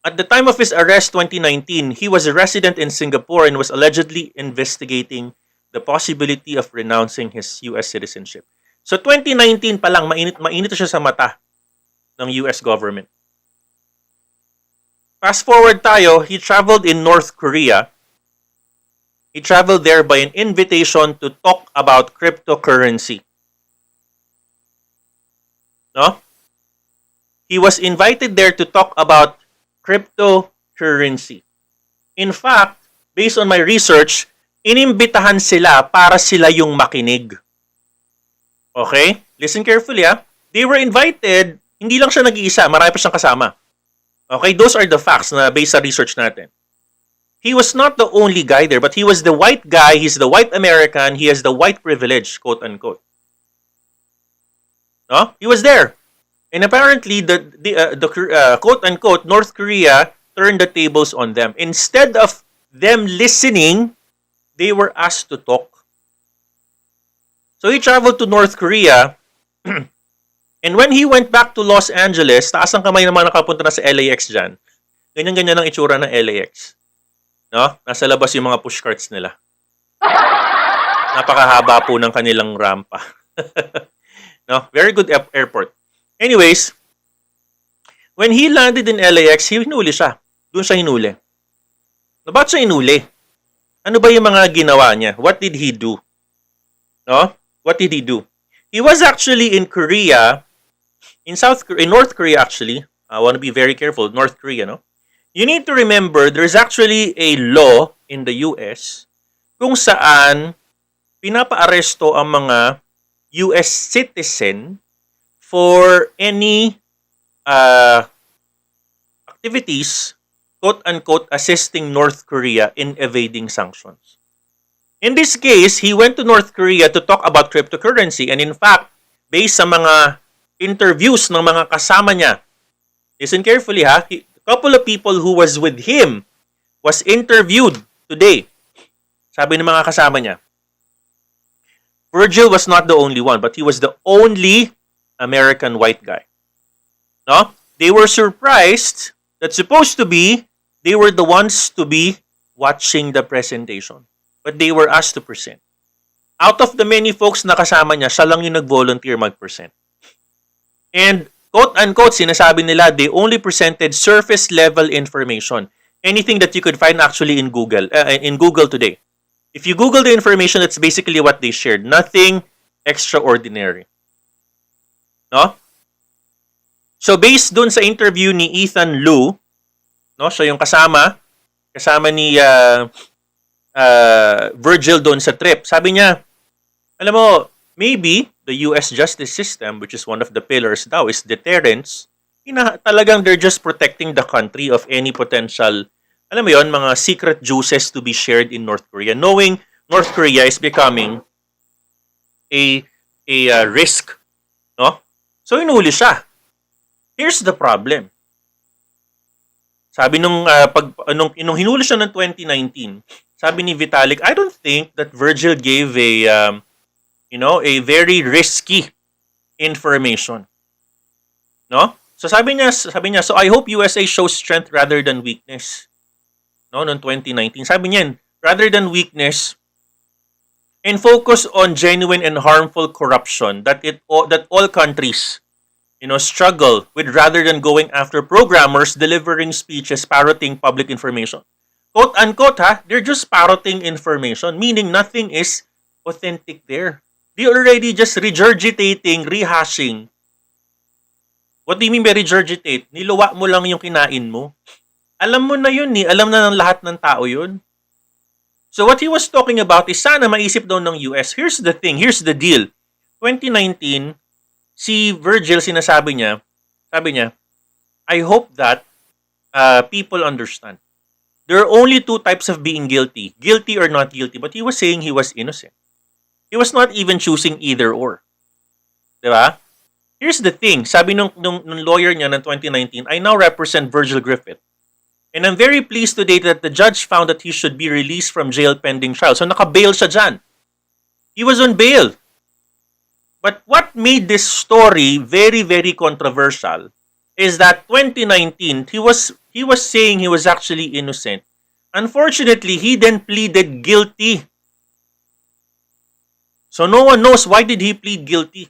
A: At the time of his arrest 2019, he was a resident in Singapore and was allegedly investigating the possibility of renouncing his US citizenship. So 2019 pa lang, mainit siya sa mata ng US government. Fast forward tayo, he traveled in North Korea. He traveled there by an invitation to talk about cryptocurrency. No? He was invited there to talk about cryptocurrency. In fact, based on my research, inimbitahan sila para sila yung makinig. Okay? Listen carefully, ha? They were invited, hindi lang siya nag-iisa, marami pa siyang kasama. Okay? Those are the facts na based sa research natin. He was not the only guy there, but he was the white guy, he's the white American, he has the white privilege, quote-unquote. No? He was there. And apparently, the quote-unquote North Korea turned the tables on them. Instead of them listening, they were asked to talk. So he traveled to North Korea, and when he went back to Los Angeles, taas ang kamay naman nakapunta na sa LAX dyan. Ganyan-ganyan ang itsura ng LAX. No? Nasa labas yung mga pushcarts nila. Napakahaba po ng kanilang rampa. No? Very good airport. Anyways, when he landed in LAX, hinuli siya. Doon siya hinuli. Ba't siya hinuli? Ano ba yung mga ginawa niya? What did he do? No? What did he do? He was actually in Korea, in North Korea actually. I want to be very careful. North Korea, no? You need to remember, there's actually a law in the US kung saan pinapa-aresto ang mga US citizen for any activities, quote-unquote, assisting North Korea in evading sanctions. In this case, he went to North Korea to talk about cryptocurrency, and in fact, based sa mga interviews ng mga kasama niya, listen carefully ha, a couple of people who was with him was interviewed today. Sabi ng mga kasama niya, Virgil was not the only one, but he was the only American white guy. No? They were surprised that supposed to be, they were the ones to be watching the presentation. But they were asked to present. Out of the many folks na kasama niya, siya lang yung nag-volunteer mag-present. And quote-unquote, sinasabi nila, they only presented surface-level information. Anything that you could find actually in Google today. If you Google the information, that's basically what they shared. Nothing extraordinary. No? So based dun sa interview ni Ethan Liu, no, siya yung kasama ni Virgil doon sa trip. Sabi niya, alam mo, maybe the US justice system, which is one of the pillars daw, is deterrence. Talagang they're just protecting the country of any potential, alam mo yon, mga secret juices to be shared in North Korea, knowing North Korea is becoming a risk, no? So inuli siya. Here's the problem. Sabi nung hinuli siya ng 2019, sabi ni Vitalik, I don't think that Virgil gave a very risky information. No? So sabi niya, so I hope USA shows strength rather than weakness. No, noong 2019. Sabi niya, rather than weakness, and focus on genuine and harmful corruption that all countries, struggle with rather than going after programmers delivering speeches parroting public information. Quote unquote, they're just parroting information, meaning nothing is authentic there. They already just regurgitating, rehashing. What do you mean by regurgitate? Niluwa mo lang yung kinain mo. Alam mo na yun alam na ng lahat ng tao yun. So what he was talking about is sana maisip daw ng US. Here's the thing, here's the deal. 2019, si Virgil, sabi niya, I hope that people understand. There are only two types of being guilty or not guilty. But he was saying he was innocent. He was not even choosing either or. Diba? Here's the thing. Sabi nung lawyer niya ng 2019, I now represent Virgil Griffith. And I'm very pleased today that the judge found that he should be released from jail pending trial. So naka-bail siya dyan. He was on bail. But what made this story very, very controversial is that 2019, he was saying he was actually innocent. Unfortunately, he then pleaded guilty. So no one knows why did he plead guilty.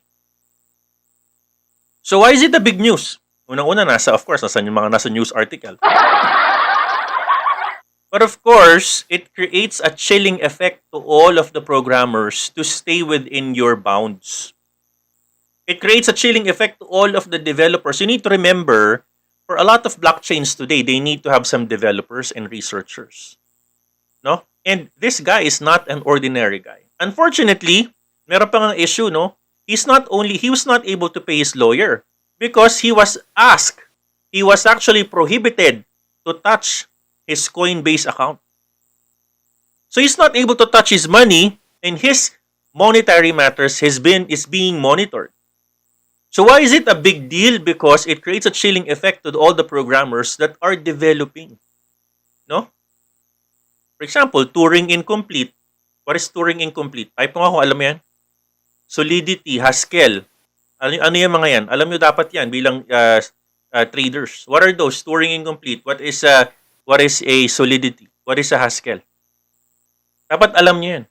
A: So why is it a big news? Unang-una, of course, nasa news article. But of course, it creates a chilling effect to all of the programmers to stay within your bounds. It creates a chilling effect to all of the developers. You need to remember, for a lot of blockchains today, they need to have some developers and researchers. No? And this guy is not an ordinary guy. Unfortunately, meron pa ng issue, no? He was not able to pay his lawyer because he was actually prohibited to touch his Coinbase account. So he's not able to touch his money, and his monetary matters is being monitored. So why is it a big deal? Because it creates a chilling effect to all the programmers that are developing. No? For example, Turing incomplete. What is Turing incomplete? Type mo ako, alam mo yan? Solidity, Haskell. Ano yung mga yan? Alam nyo dapat yan bilang traders. What are those? Turing incomplete. What is a solidity? What is a Haskell? Dapat alam nyo yan.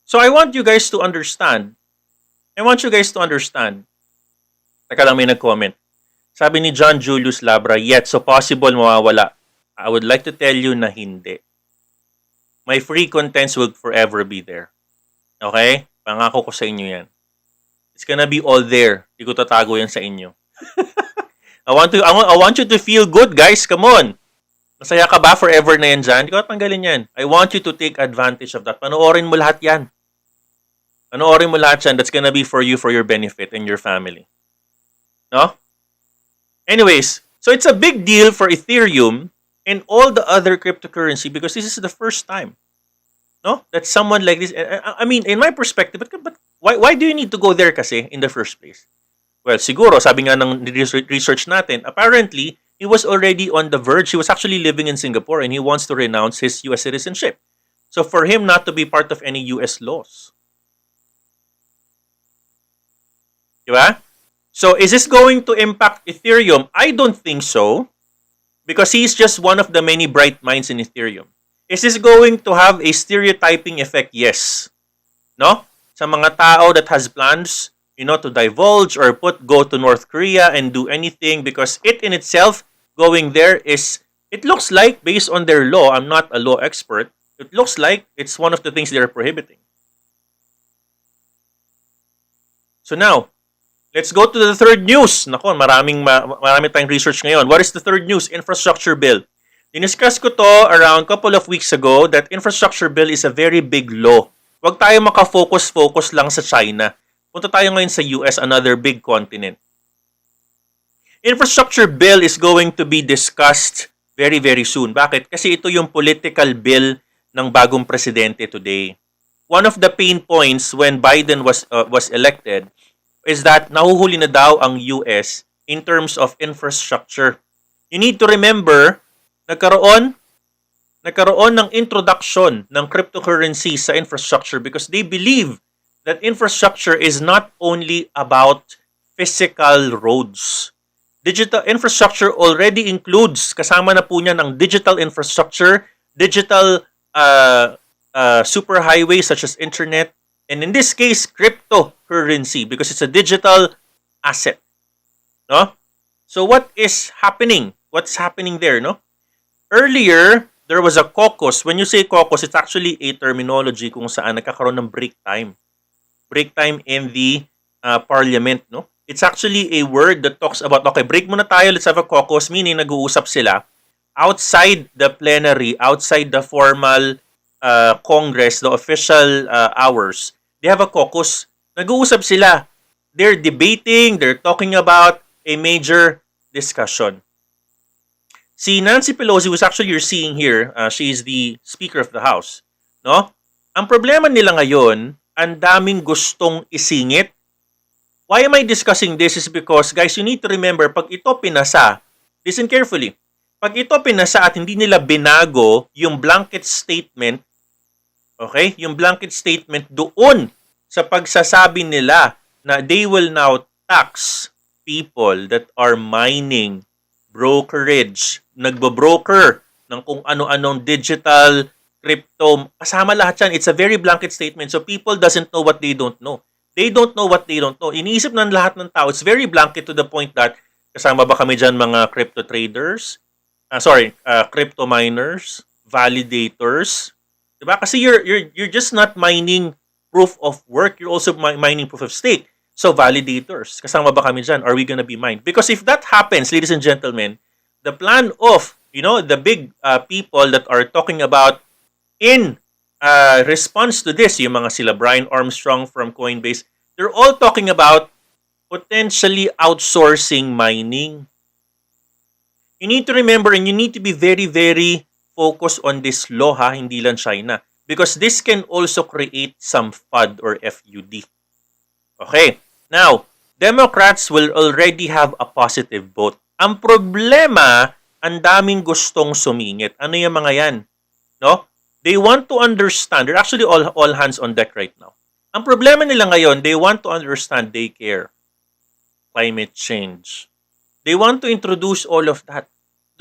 A: So I want you guys to understand. Teka lang, may nag-comment. Sabi ni John Julius Labra, yet so possible mawawala. I would like to tell you na hindi. My free contents will forever be there. Okay? Pangako ko sa inyo yan. It's gonna be all there. Hindi ko tatago yan sa inyo. I want you to feel good, guys. Come on. Masaya ka ba forever na yan dyan? Hindi ko tanggalin yan. I want you to take advantage of that. Panoorin mo lahat yan. Panoorin mo lahat yan. That's gonna be for you, for your benefit and your family. No? Anyways, so it's a big deal for Ethereum and all the other cryptocurrency because this is the first time, no, that someone like this. I mean, in my perspective, but why do you need to go there kasi in the first place? Well, siguro, sabi nga ng research natin, apparently, he was already on the verge. He was actually living in Singapore and he wants to renounce his US citizenship. So for him not to be part of any US laws. Diba? So is this going to impact Ethereum? I don't think so. Because he's just one of the many bright minds in Ethereum. Is this going to have a stereotyping effect? Yes. No? Sa mga tao that has plans, to divulge or go to North Korea and do anything because it in itself, going there it looks like, based on their law, I'm not a law expert, it looks like it's one of the things they're prohibiting. So now, let's go to the third news. Nako, marami tayong research ngayon. What is the third news? Infrastructure bill. Diniscuss ko to around a couple of weeks ago that infrastructure bill is a very big law. Huwag tayo makafocus lang sa China. Punta tayo ngayon sa US, another big continent. Infrastructure bill is going to be discussed very, very soon. Bakit? Kasi ito yung political bill ng bagong presidente today. One of the pain points when Biden was elected is that nahuhuli na daw ang US in terms of infrastructure. You need to remember, nagkaroon ng introduction ng cryptocurrency sa infrastructure because they believe that infrastructure is not only about physical roads. Digital infrastructure already includes, kasama na po niya ng digital infrastructure, digital superhighways such as internet, and in this case, cryptocurrency because it's a digital asset. No? So what is happening? What's happening there? No? Earlier, there was a caucus. When you say caucus, it's actually a terminology kung saan nagkakaroon ng break time. Break time in the parliament. No? It's actually a word that talks about, okay, break muna tayo, let's have a caucus, meaning nag-uusap sila outside the plenary, outside the formal Congress, the official hours. They have a caucus. Nag-uusap sila. They're debating, they're talking about a major discussion. Si Nancy Pelosi, who's actually you're seeing here, she is the Speaker of the House. No? Ang problema nila ngayon, ang daming gustong isingit. Why am I discussing this is because, guys, you need to remember, pag ito pinasa, listen carefully, pag ito pinasa at hindi nila binago yung blanket statement, okay, yung blanket statement doon sa pagsasabi nila na they will now tax people that are mining, brokerage, nagbo-broker ng kung ano-anong digital, crypto, kasama lahat yan. It's a very blanket statement. So people doesn't know what they don't know. They don't know what they don't know. Iniisip ng lahat ng tao. It's very blanket to the point that kasama ba kami dyan mga crypto traders? Crypto miners, validators. Diba? Kasi you're just not mining proof of work. You're also mining proof of stake. So validators, kasama ba kami dyan? Are we gonna be mined? Because if that happens, ladies and gentlemen, the plan of, the big people that are talking about in response to this, yung mga sila Brian Armstrong from Coinbase, they're all talking about potentially outsourcing mining. You need to remember and you need to be very, very focused on this law, hindi lang China. Because this can also create some FUD or FUD. Okay. Now, Democrats will already have a positive vote. Ang problema, ang daming gustong sumingit. Ano yung mga yan? No? They want to understand. They're actually all hands on deck right now. Ang problema nila ngayon, they want to understand daycare, climate change. They want to introduce all of that.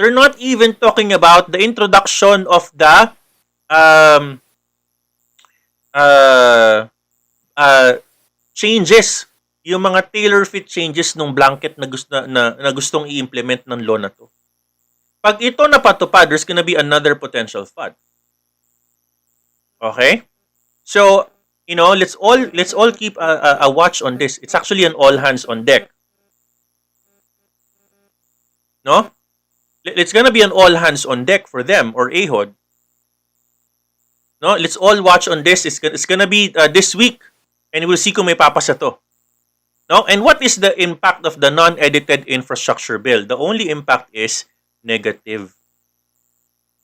A: They're not even talking about the introduction of the changes, yung mga tailor-fit changes ng blanket na gustong i-implement ng law na to. Pag ito napatupad, there's gonna be another potential FUD. Okay? So, let's all keep a watch on this. It's actually an all hands on deck. No? It's gonna be an all hands on deck for them or AHOD. No? Let's all watch on this. It's gonna be this week, and we'll see kung may papasa to. No? And what is the impact of the non-edited infrastructure bill? The only impact is negative.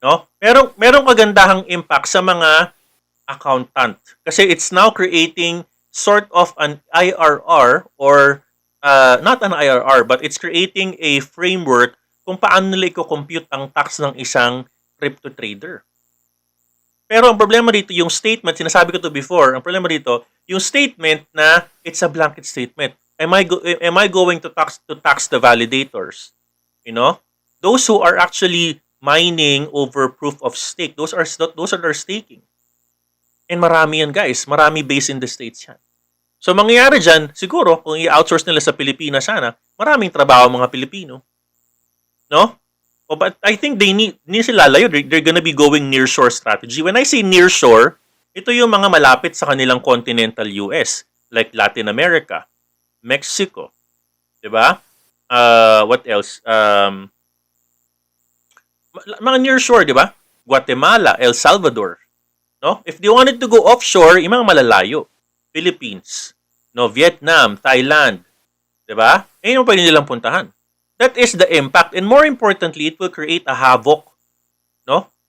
A: No? Merong kagandahang impact sa mga accountant. Kasi it's now creating sort of an IRR or not an IRR, but it's creating a framework kung paano nila i-compute ang tax ng isang crypto trader. Pero ang problema dito, yung statement, sinasabi ko to before, ang problema dito, yung statement na it's a blanket statement. Am I going to tax the validators? Those who are actually mining over proof of stake, those are their staking. And marami yan, guys. Marami based in the States yan. So mangyayari dyan, siguro, kung i-outsource nila sa Pilipinas sana, maraming trabaho mga Pilipino. No? But I think they need sila layo. They're gonna be going nearshore strategy. When I say nearshore, ito yung mga malapit sa kanilang continental US, like Latin America, Mexico, diba? What else? Mga nearshore, diba? Guatemala, El Salvador. No? If they wanted to go offshore, yung mga malalayo, Philippines, Vietnam, Thailand, diba? Yung pwede nilang puntahan. That is the impact. And more importantly, it will create a havoc,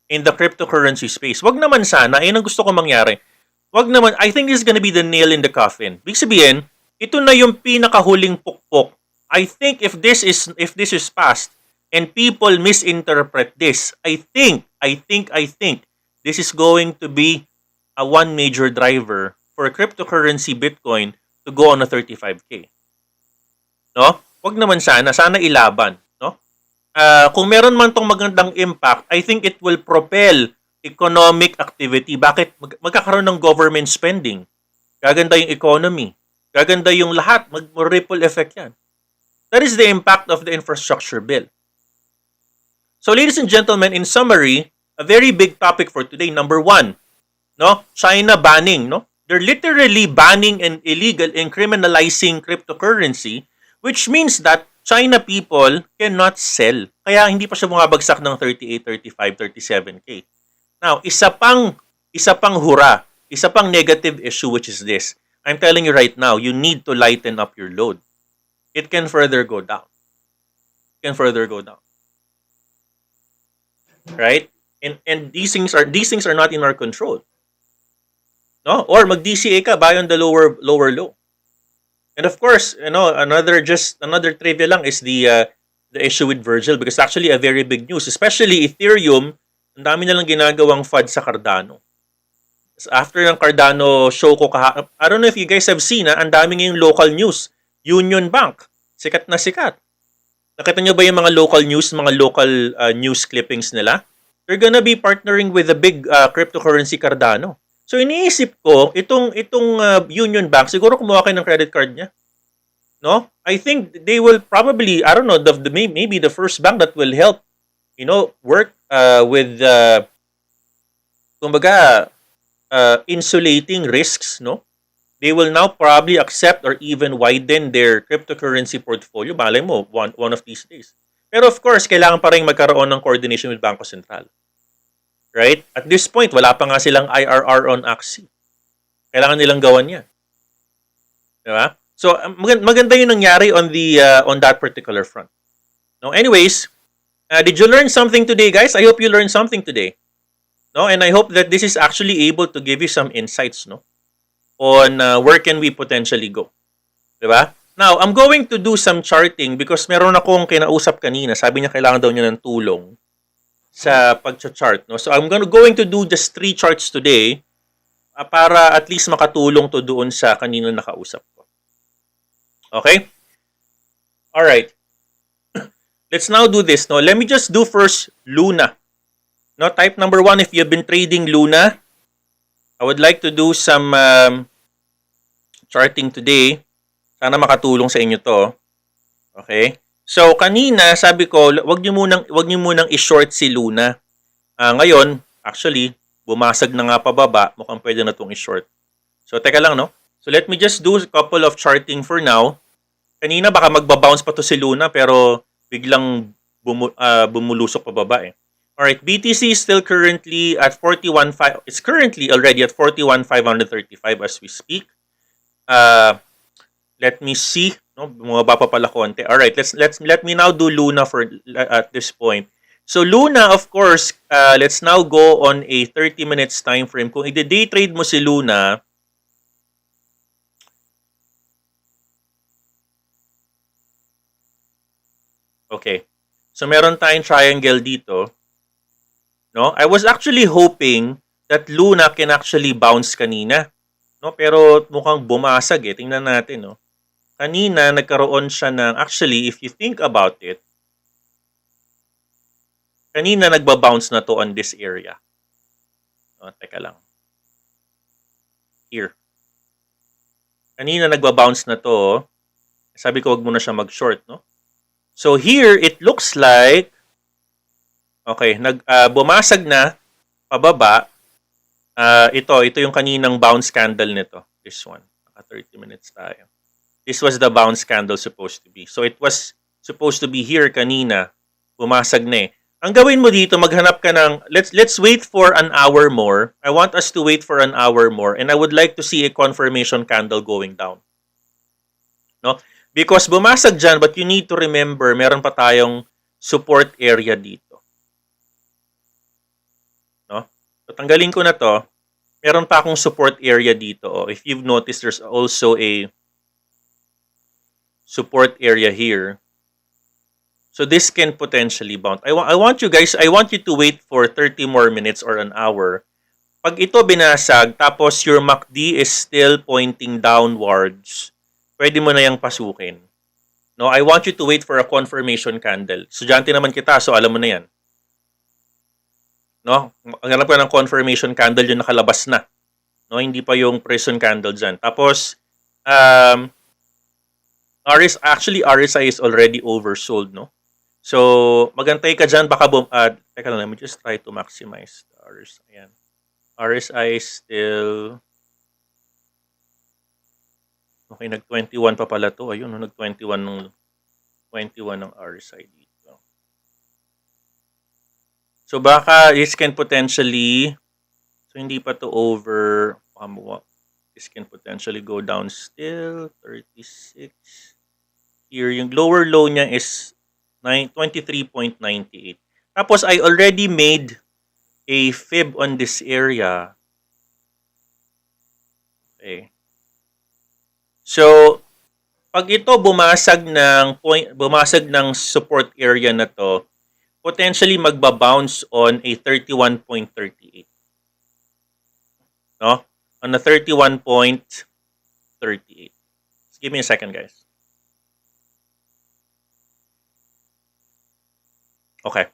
A: in the cryptocurrency space. Wag naman sana, yun ang gusto ko mangyari. Wag naman, I think this is gonna be the nail in the coffin. Big sabihin, ito na yung pinakahuling pukpok. I think if this is passed and people misinterpret this, I think this is going to be a one major driver for cryptocurrency Bitcoin to go on a 35K. No? Wag naman sana ilaban, no? Kung meron man tong magandang impact, I think it will propel economic activity. Bakit? Magkakaroon ng government spending. Gaganda yung economy. Gaganda yung lahat. Mag-ripple effect yan. That is the impact of the infrastructure bill. So, ladies and gentlemen, in summary, a very big topic for today. Number one, China banning, They're literally banning and illegal and criminalizing cryptocurrency, which means that China people cannot sell. Kaya hindi pa siya bumabagsak ng 38, 35, 37K. Now, isa pang hura, isa pang negative issue, which is this. I'm telling you right now, you need to lighten up your load. It can further go down. Right? And these things are not in our control. No? Or mag-DCA ka, buy on the lower low. And of course, another trivia lang is the issue with Virgil, because actually a very big news, especially Ethereum, ang dami na lang ginagawang FUD sa Cardano. After ng Cardano show ko I don't know if you guys have seen, ang daming yung local news. Union Bank, sikat na sikat. Nakita nyo ba yung mga local news, mga local news clippings nila? They're gonna be partnering with the big cryptocurrency Cardano. So iniisip ko, itong Union Bank, siguro kumuha kayo ng credit card niya. No? I think they will probably, I don't know, maybe the first bank that will help, work with, kumbaga, insulating risks, no? They will now probably accept or even widen their cryptocurrency portfolio. Malay mo, one of these days. Pero of course, kailangan pa rin magkaroon ng coordination with Bangko Sentral. Right? At this point, wala pa nga silang IRR on Axie. Kailangan nilang gawan yan. Diba? So, maganda yung nangyari on that particular front. No, anyways, did you learn something today, guys? I hope you learned something today. No, and I hope that this is actually able to give you some insights, no, on where can we potentially go. Diba? Now, I'm going to do some charting because meron akong kinausap kanina. Sabi niya kailangan daw niya ng tulong sa pag-chart. No? So, I'm going to do just 3 charts today para at least makatulong to doon sa kanina nakausap ko. Okay? Alright. Let's now do this. No? Let me just do first Luna. No, type number 1, if you've been trading Luna, I would like to do some charting today. Sana makatulong sa inyo to. Okay? So, kanina, sabi ko, wag niyo munang i-short si Luna. Ngayon, actually, bumasag na nga pababa. Mukhang pwede na itong i-short. So, teka lang, no? So, let me just do a couple of charting for now. Kanina, baka magbabounce pa to si Luna, pero biglang bumulusok pababa eh. Alright, BTC is still currently at 41.5. It's currently already at 41,535 as we speak. Let me see. No, bumaba pa pala konti. Alright, let me now do Luna for at this point. So Luna, of course, let's now go on a 30 minutes time frame. Kung i-day trade mo si Luna, okay. So meron tayong triangle dito. No? I was actually hoping that Luna can actually bounce kanina. No? Pero mukhang bumasag eh. Tingnan natin. No? Kanina, nagkaroon siya ng... Actually, if you think about it, kanina nagbabounce na to on this area. No? Teka lang. Here. Kanina nagbabounce na to. Sabi ko, wag mo na siya mag-short. No? So here, it looks like okay, bumasag na pababa. Ito yung kaninang bounce candle nito. This one. Naka 30 minutes tayo. This was the bounce candle supposed to be. So it was supposed to be here kanina. Bumasag na eh. Ang gawin mo dito, maghanap ka ng let's wait for an hour more. I want us to wait for an hour more and I would like to see a confirmation candle going down. No? Because bumasag dyan, but you need to remember, meron pa tayong support area dito. So, tanggalin ko na to. Meron pa akong support area dito. Oh. If you've noticed, there's also a support area here. So, this can potentially bounce. I want you to wait for 30 more minutes or an hour. Pag ito binasag, tapos your MACD is still pointing downwards, pwede mo na yung pasukin. No, I want you to wait for a confirmation candle. Estudyante naman kita, so alam mo na yan. No? Ang hanap ko ng confirmation candle yung nakalabas na. No, hindi pa yung prison candle dyan. Tapos, RSI is already oversold, no? So, magantay ka dyan, baka teka lang, let me just try to maximize the RSI. Ayan. RSI is still... Okay, nag-21 pa pala to. Ayun, nag-21 ng RSI dito. So, baka this can potentially, so hindi pa to over, this can potentially go down still, 36. Here, yung lower low niya is 23.98. Tapos, I already made a fib on this area. Okay. So, pag ito bumasag ng support area na to, potentially magbabounce on a 31.38. no? On a 31.38. Just give me a second, guys. Okay.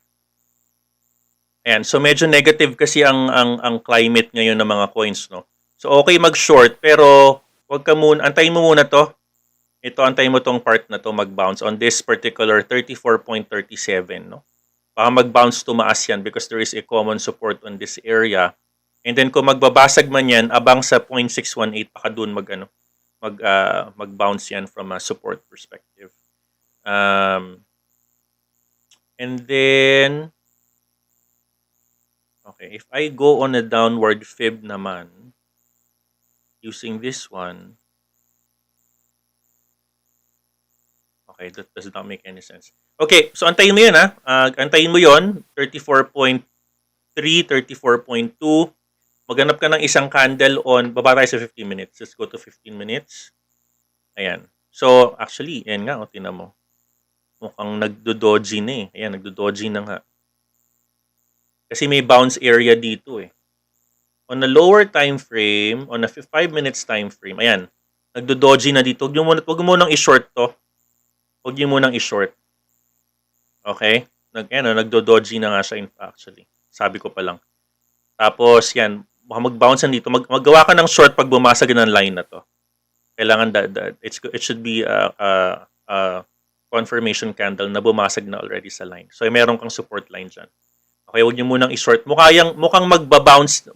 A: Ayan, so medyo negative kasi ang climate ngayon ng mga coins, no? So okay mag-short, pero wag ka muna, antayin mo muna to. Ito, antayin mo tong part na to mag-bounce on this particular 34.37, no? Baka mag-bounce tumaas yan because there is a common support on this area. And then kung magbabasag man yan, abang sa 0.618 baka doon mag-bounce yan from a support perspective. And then okay, if I go on a downward fib naman using this one, okay, that does not make any sense. Okay, so antayin mo yun ha. Antayin mo yun, 34.3, 34.2. Maghanap ka ng isang candle on, baba tayo sa 15 minutes. Let's go to 15 minutes. Ayan. So, actually, yan nga, tinan mo. Mukhang nagdo-doji na eh. Ayan, nagdo-doji na nga. Kasi may bounce area dito eh. On a lower time frame, on a 5 minutes time frame, ayan, nagdo-doji na dito. Huwag mo nang i-short to. Huwag mo nang i-short. Okay? Nagdo-doji na nga siya actually. Sabi ko pa lang. Tapos, yan, mag-bounce na dito. Maggawa ka ng short pag bumasag ng line na to. Kailangan it should be a confirmation candle na bumasag na already sa line. So, meron kang support line dyan. Okay, huwag niyo munang i-short. Mukhang magbababounce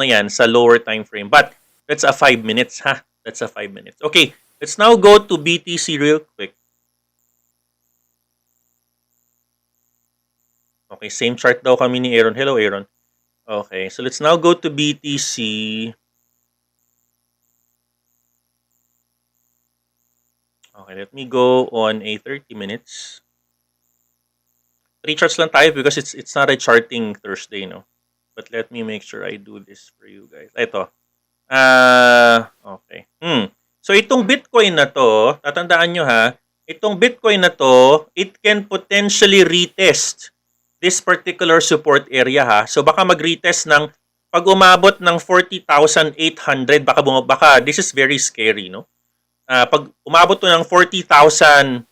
A: na yan sa lower time frame. But, that's a 5 minutes, ha? That's a 5 minutes. Okay, let's now go to BTC real quick. Okay, same chart daw kami ni Aaron. Hello, Aaron. Okay, so let's now go to BTC. Okay, let me go on a 30 minutes. 3 charts lang tayo because it's not a charting Thursday, no? But let me make sure I do this for you guys. Ito. Okay. So itong Bitcoin na to, tatandaan nyo ha, itong Bitcoin na to, it can potentially retest this particular support area ha. So baka mag-retest ng pag umabot ng 40,800, baka this is very scary, no? Pag umabot to ng 40,000,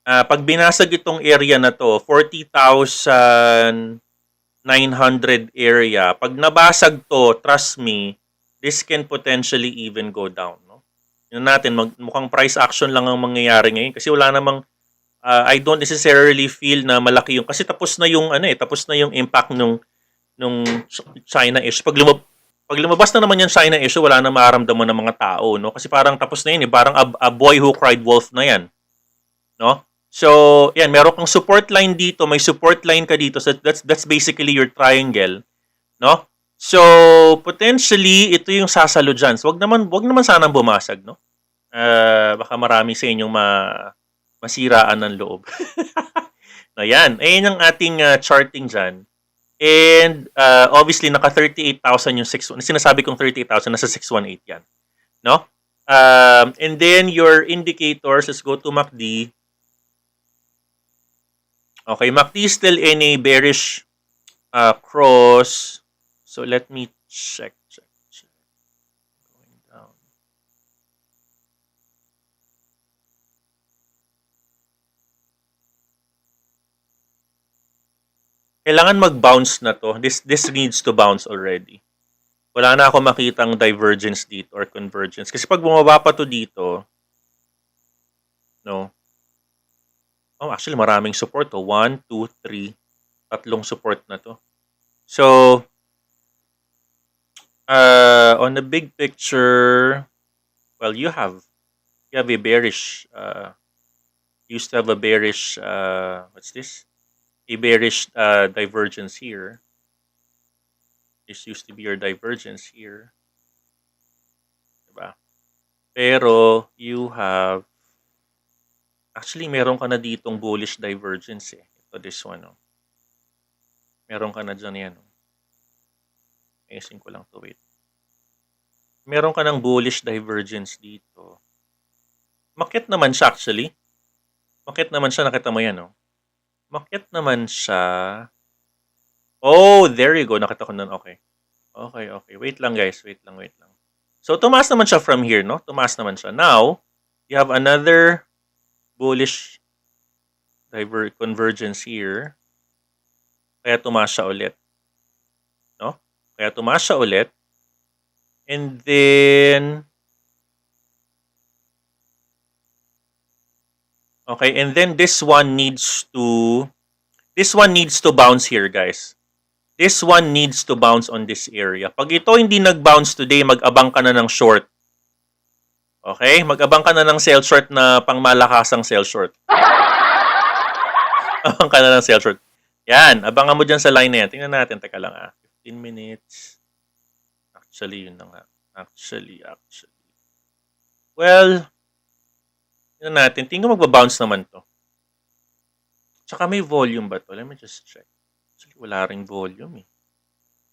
A: pag binasag itong area na to, 40,900 area, pag nabasag to, trust me, this can potentially even go down, no? Yun natin, mukhang price action lang ang mangyayari ngayon kasi wala namang I don't necessarily feel na malaki yung kasi tapos na yung impact nung China issue. Pag lumabas na naman yung China issue, wala na maaramdaman ng mga tao, no? Kasi parang tapos na yun, parang a boy who cried wolf na yan, no? So, yan, meron kang support line dito, may support line ka dito. So that's basically your triangle, no? So, potentially ito yung sasalo dyan. So, wag naman sanang bumasag, no? Baka marami sa inyong masiraan ng loob. Ayan. Ayan ang ating charting dyan. And obviously, naka 38,000 yung 6. Sinasabi kong 38,000, nasa 618 yan. No? And then, your indicators, let's go to MACD. Okay, MACD is still in a bearish cross. So, let me check. Kailangan mag-bounce na to. This needs to bounce already. Wala na ako makitang divergence dito or convergence. Kasi pag bumaba pa to dito, no? Oh, actually maraming support to. 1, 2, 3. Tatlong support na to. So, on the big picture, well, you have a bearish, used to have a bearish, what's this? A bearish divergence here. This used to be your divergence here. Diba? Pero you have actually meron ka na ditong bullish divergence eh. Ito this one, no. Meron ka na dyan yan. No? Ayusin ko lang to, wait. Meron ka ng bullish divergence dito. Makit naman siya actually. Makit naman siya, nakita mo yan, no. Makit naman siya. Oh, there you go. Nakita ko nun. Okay. Okay, okay. Wait lang guys. Wait lang, wait lang. So, tumaas naman siya from here, no? Tumaas naman siya. Now, you have another bullish convergence here. Kaya tumaas siya ulit. No? Kaya tumaas siya ulit. And then, okay, and then this one needs to bounce here, guys. This one needs to bounce on this area. Pag ito hindi nag-bounce today, mag-abang ka na ng short. Okay? Mag-abang ka na ng sell short na pangmalakasang sell short. Abang ka na ng sell short. Yan. Abangan mo dyan sa line na yan. Tingnan natin. Teka lang 15 minutes. Actually, yun na nga. Actually. Well, tingnan natin. Tingnan magbabounce naman to. Tsaka may volume ba to? Let me just check. Actually, wala ring volume eh.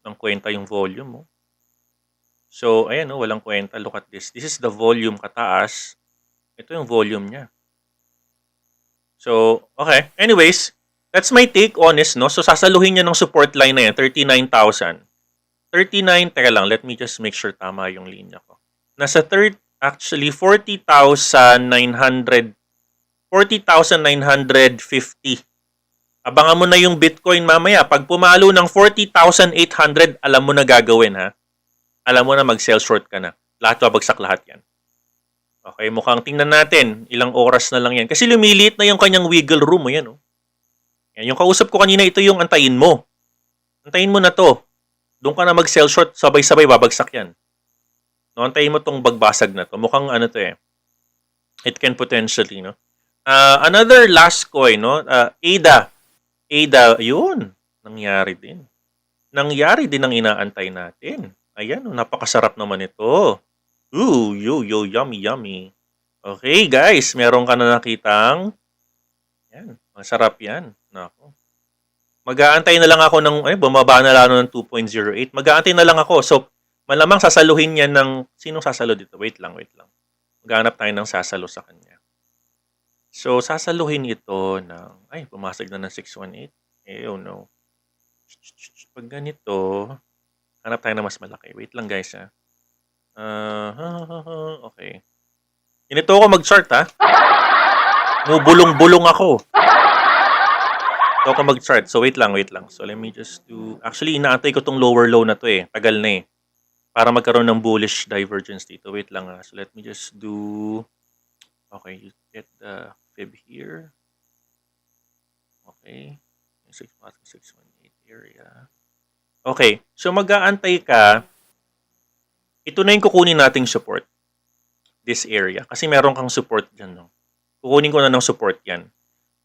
A: Walang kwenta yung volume mo. So, ayan walang kwenta. Look at this. This is the volume kataas. Ito yung volume niya. So, okay. Anyways, that's my take on this, no? So, sasaluhin niya ng support line na yan, 39,000. 39, teka lang, let me just make sure tama yung linya ko. Nasa actually, 40,950. Abangan mo na yung Bitcoin mamaya. Pag pumalo ng 40,800, alam mo na gagawin, ha? Alam mo na mag-sell short ka na. Lahat babagsak lahat yan. Okay, mukhang tingnan natin. Ilang oras na lang yan. Kasi lumiliit na yung kanyang wiggle room. Yan, Yan, yung kausap ko kanina, ito yung antayin mo. Antayin mo na to. Doon ka na mag-sell short, sabay-sabay babagsak yan. No, antayin mo tong bagbasag na to. Mukhang to it can potentially, no? Another last coin, no? ADA. ADA, yun. Nangyari din ang inaantay natin. Ayan, napakasarap naman ito. Ooh, yummy. Okay, guys, meron ka na nakitang. Yan, masarap yan. Nako. Mag-aantay na lang ako ng, bumaba na lang ng 2.08. Mag-aantay na lang ako. So, malamang sasaluhin niya ng, sinong sasalo dito? Wait lang. Maghanap tayo ng sasalo sa kanya. So, sasaluhin ito ng, pumasag na ng 618. Oh no. Pag ganito, hanap tayo ng mas malaki. Wait lang guys, ha. Okay. Ganito ako mag-chart, ha. Mubulong-bulong ako. Ito ako mag-chart. So, wait lang. So, let me just do, actually, inaantay ko tong lower low na to Tagal na para magkaroon ng bullish divergence dito. Wait lang, ha. So, let me just do, okay, you get the fib here. Okay. 618 area. Okay. So, mag-aantay ka. Ito na yung kukunin nating support. This area. Kasi meron kang support dyan, no? Kukunin ko na ng support yan.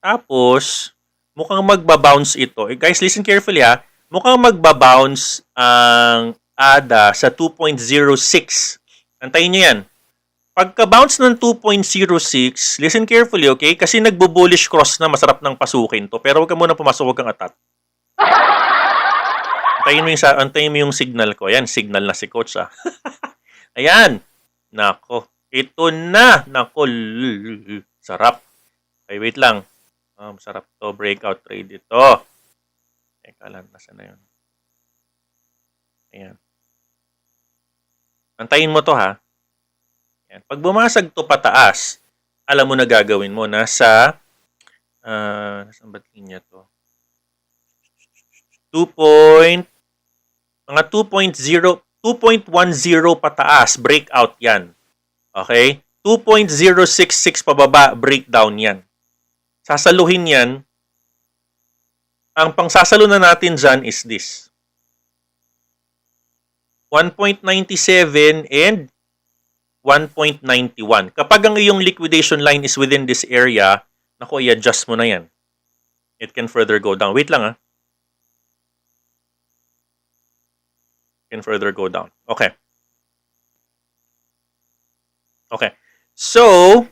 A: Tapos, mukhang magbabounce ito. Guys, listen carefully, ha. Mukhang magbabounce ang ADA sa 2.06. Antayin nyo yan. Pagka-bounce ng 2.06, listen carefully, okay? Kasi nagbo-bullish cross na, masarap ng pasukin to. Pero huwag ka muna pumasok, huwag kang atat. Antayin mo yung signal ko. Ayan, signal na si coach, ha. Ayan. Nako. Ito na. Nako. Sarap. Okay, wait lang. Masarap to. Breakout trade ito. Teka lang. Nasaan na yun? Ayan. Antayin mo to, ha. Ayan. Pag bumasag to pataas, alam mo na gagawin mo. Nasa, nasaan ba't linya to? Mga 2.10 pataas, breakout yan. Okay? 2.066 pababa, breakdown yan. Sasaluhin yan. Ang pangsasalo na natin dyan is this. 1.97 and 1.91. Kapag ang iyong liquidation line is within this area, naku, i-adjust mo na yan. It can further go down. Wait lang, ha. Can further go down. Okay. So,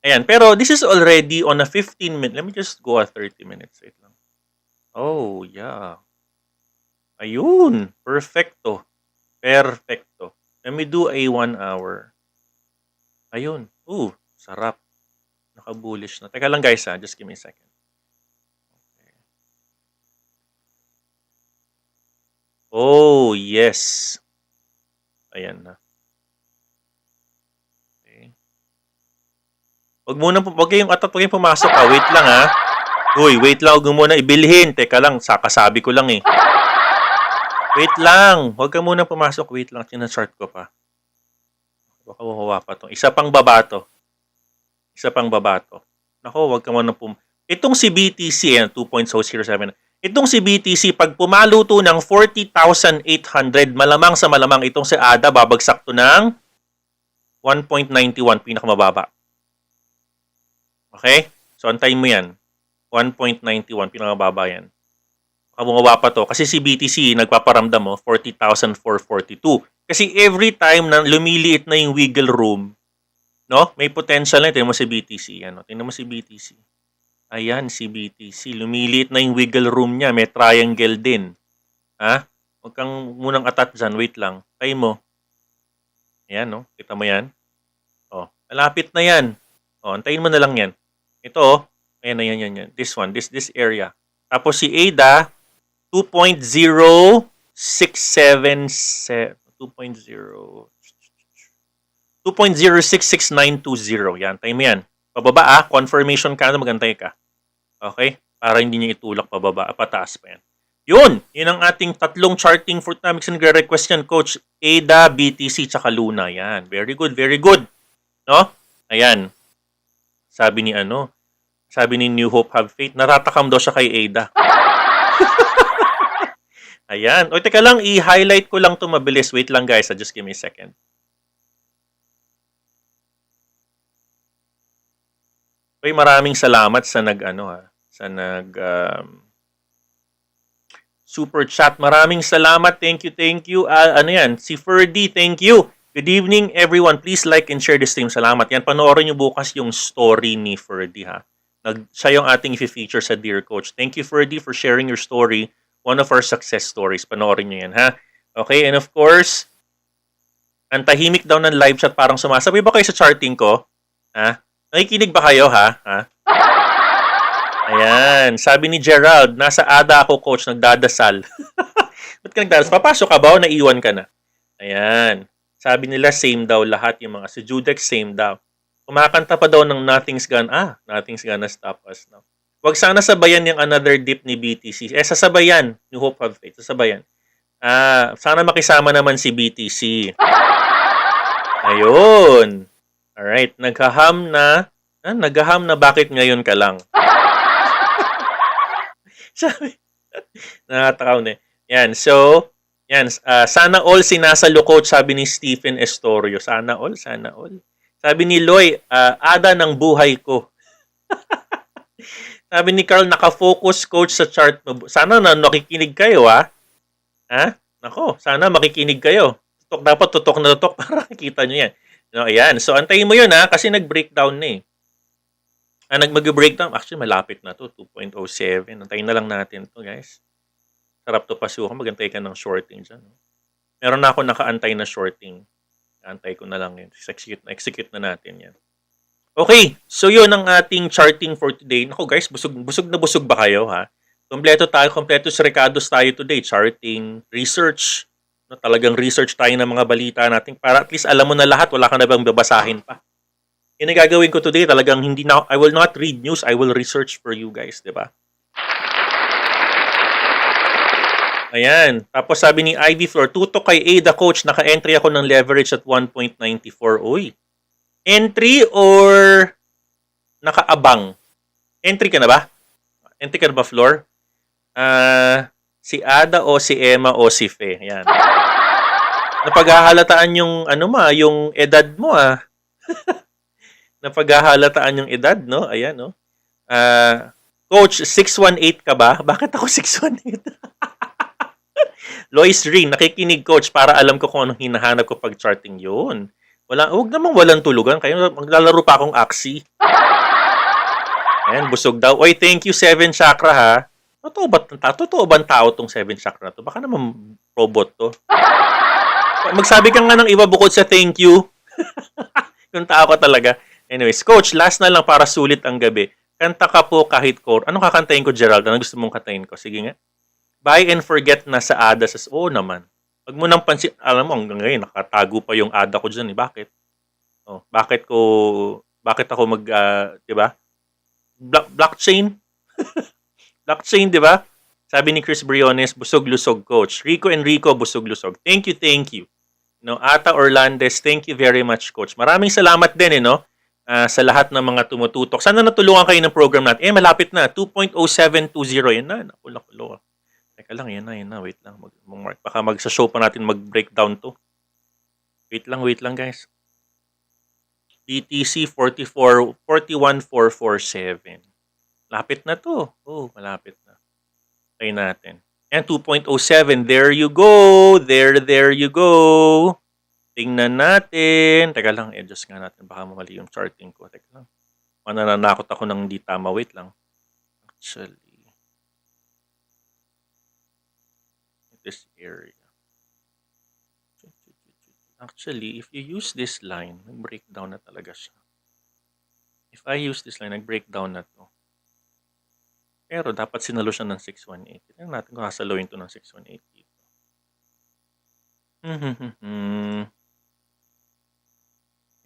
A: ayan. Pero this is already on a 15-minute. Let me just go at 30 minutes. Wait lang. Oh, yeah. Ayun. Perfecto. Let me do a 1 hour. Ayun. Ooh, sarap. Naka-bullish na. Teka lang guys, ha. Just give me a second. Oh, yes. Ayan na. Okay. Wag kayong pumasok ha. Wait lang ha. Uy, wait lang. Huwag mo muna ibilhin. Teka lang, kasabi ko lang eh. Wait lang. Huwag ka muna pumasok. Wait lang. Sinachart ko pa. Baka wawa pa to. Isa pang baba to. Nako, huwag ka muna Itong si BTC, 2.07. Itong si BTC, pag pumalo to ng 40,800, malamang sa malamang itong si ADA, babagsak to ng 1.91, pinakamababa. Okay? So, antayin mo yan. 1.91, pinakamababa yan. Bumaba pa to. Kasi si BTC, nagpaparamdam mo, 40,442. Kasi every time na lumiliit na yung wiggle room, no? May potential na. Tingnan mo si BTC. Ano? Tingnan mo si BTC. Ayan, si BTC. Lumiliit na yung wiggle room niya. May triangle din. Ha? Huwag kang munang atat dyan. Wait lang. Try mo. Ayan, no? Kita mo yan? O, malapit na yan. O, antayin mo na lang yan. Ito, oh. Ayan, yan. This one. This area. Tapos si ADA, 2.0677. 2.066920. Yan, time yan. Pababa confirmation ka na magantay ka. Okay? Para hindi niya itulak pababa, pataas pa yan. Yun ang ating tatlong charting for dynamics and request yan, Coach. ADA, BTC, tsaka Luna. Yan, very good. No? Ayan. Sabi ni New Hope Have Faith, natatakam daw siya kay ADA. Ayan. O, teka lang, i-highlight ko lang ito mabilis. Wait lang guys, just give me a second. Okay, maraming salamat sa super chat. Maraming salamat. Thank you. Si Ferdy, thank you. Good evening everyone. Please like and share this stream. Salamat. Yan, panoorin niyo bukas yung story ni Ferdy ha. Siya yung ating i-feature sa Dear Coach. Thank you Ferdy for sharing your story. One of our success stories. Panoorin niyo yan ha. Okay, and of course, ang tahimik daw ng live chat, parang sumasabi ba kayo sa charting ko? Ha? Nakikinig ba kayo, ha? Ayan. Sabi ni Gerald, nasa ADA ako, Coach, nagdadasal. Ba't ka nagdadasal? Papasok ka ba o naiwan ka na? Ayan. Sabi nila, same daw lahat yung mga. Si Judex, same daw. Kumakanta pa daw ng Nothing's Gonna Stop Us Now. Huwag sana sabayan yung another dip ni BTC. Sasabayan. New Hope Have Faith. Sasabayan. Sana makisama naman si BTC. Ayun. Alright, naghaham na bakit ngayon ka lang? Sabi, nakatakaw na. Yan, so, sana all sinasalo Coach, sabi ni Stephen Estorio. Sana all. Sabi ni Loy, ADA ng buhay ko. Sabi ni Carl, nakafocus Coach sa chart mo. Sana na nakikinig kayo, ha? Nako, sana makikinig kayo. Dapat tutok na tutok para makita nyo yan. No, ayan. So, antayin mo yun ha, kasi nag-breakdown na eh. Mag-breakdown. Actually, malapit na to, 2.07. Antayin na lang natin to guys. Sarap to pasukan. Magantay ka ng shorting dyan. Meron na ako nakaantay na shorting. Antay ko na lang yun. Execute na natin yan. Okay. So, yun ang ating charting for today. Naku guys, busog na busog ba kayo ha? Kompleto sa recados tayo today. Charting, research. No, talagang research tayo ng mga balita natin para at least alam mo na lahat, wala ka na bang babasahin pa. Yung gagawin ko today, talagang I will not read news, I will research for you guys, di ba? Ayan. Tapos sabi ni Ivy Floor, tutok kay ADA Coach, naka-entry ako ng leverage at 1.94. Uy. Entry or naka-abang? Entry ka na ba? Entry ka na ba, Floor? Si Ada o si Emma o si Fe. Ayan. Napaghahalataan yung yung edad mo Napaghahalataan yung edad, no? Ayan, no? Coach, 618 ka ba? Bakit ako 618? Lois Ring, nakikinig Coach para alam ko kung anong hinahanap ko pag charting yun. Huwag namang walang tulugan. Kaya maglalaro pa akong Axie. Ayan, busog daw. Oy, thank you 7 Chakra ha. Totoo ba ang tao tong 7 Chakra na to? Baka naman robot to. Magsabi ka nga ng iba bukod sa thank you. Yung tao ka talaga. Anyways, Coach, last na lang para sulit ang gabi. Kanta ka po kahit core. Anong kakantahin ko, Gerald? Ano gusto mong kantahin ko? Sige nga. Buy and forget na sa ADA. Oo naman. Wag mo nang pansin. Alam mo, hanggang ngayon, nakatago pa yung ADA ko dyan. Bakit? Bakit ako di ba? Blockchain? Blockchain, di ba? Sabi ni Chris Briones, busog-lusog, coach. Rico Enrico, busog-lusog. Thank you, thank you. No, Ata Orlandes, thank you very much, coach. Maraming salamat din, sa lahat ng mga tumututok. Sana natulungan kayo ng program natin. Malapit na. 2.0720. Yan na. Nakulo. Teka lang, yan na. Wait lang. Baka magsa-show pa natin mag-breakdown to. Wait lang, guys. BTC 41447. Lapit na to. Malapit na. Try natin. And 2.07. There you go. There you go. Tingnan natin. Teka lang, adjust nga natin. Baka mamali yung charting ko. Teka lang. Mananakot ako ng hindi tama. Wait lang. Actually, this area. Actually, if you use this line, nag-breakdown na talaga siya. If I use this line, nag-breakdown na to. Pero dapat sinalo siya ng 618. Tignan natin kung kasaluin to ng 618 dito.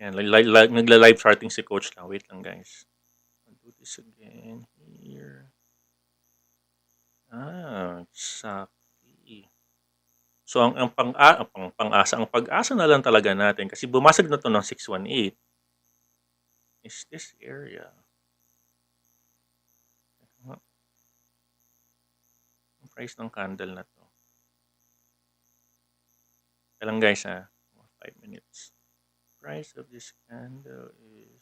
A: Yan, nagla-live charting si coach lang. Wait lang, guys. I'll do this again here. Exactly. So, ang pag-asa na lang talaga natin kasi bumasag na to ng 618 is this area. Ang price ng candle na to. Kaya lang, guys, 5 minutes. Price of this candle is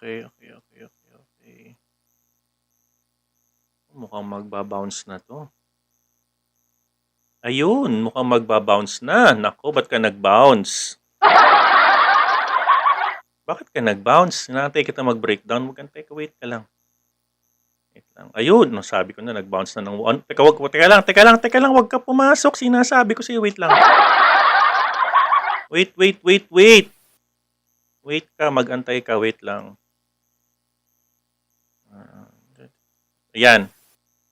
A: Okay. Mukhang magbabounce na to. Ayun, mukhang magbabounce na. Nako, ba't ka nag-bounce? Bakit ka nag-bounce? Hinahantay kita mag-breakdown. Wait ka lang. Ayun, sabi ko na, nag-bounce na ng 1. Teka lang, wag ka pumasok. Sinasabi ko sa'yo, wait lang. Wait. Wait ka, mag-antay ka, wait lang. Ayan.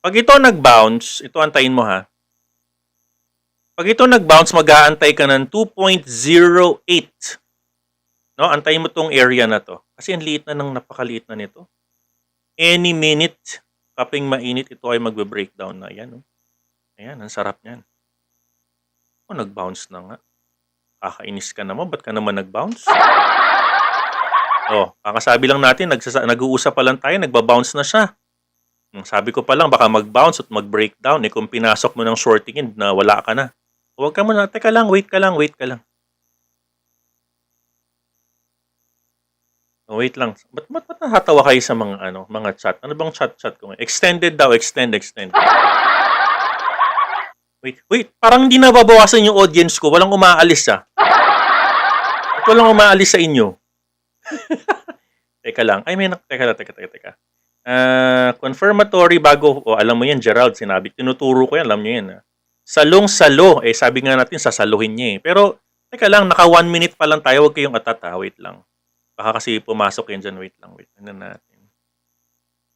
A: Pag ito nag-bounce, ito antayin mo ha. Pag ito nag-bounce, mag-aantay ka ng 2.08. No, antayin mo tong area na to. Kasi ang liit na napakaliit na nito. Any minute, kaping mainit, ito ay magbe-breakdown na. Ayan, Ayan, ang sarap niyan. Nag-bounce na nga. Kakainis ka naman. Ba't ka naman nag-bounce? Kakasabi lang natin, nag-uusap pa lang tayo, nagba-bounce na siya. Sabi ko pa lang, baka mag-bounce at mag-breakdown. Kung pinasok mo ng shorting na wala ka na. Huwag ka muna. Teka lang, wait ka lang. Wait lang. Ba't nahatawa kayo sa mga chat? Ano bang chat ko? Extended daw. Extend. Wait. Parang hindi nababawasan yung audience ko. Walang umaalis At walang umaalis sa inyo. Teka lang. Teka. Confirmatory bago, alam mo yan, Gerald, tinuturo ko yan, alam nyo yan. Salong-salo, sabi nga natin, sasaluhin niya Pero, teka lang, naka 1 minute pa lang tayo, huwag kayong atata, wait lang. Baka kasi pumasok yan dyan, wait lang. Ano natin.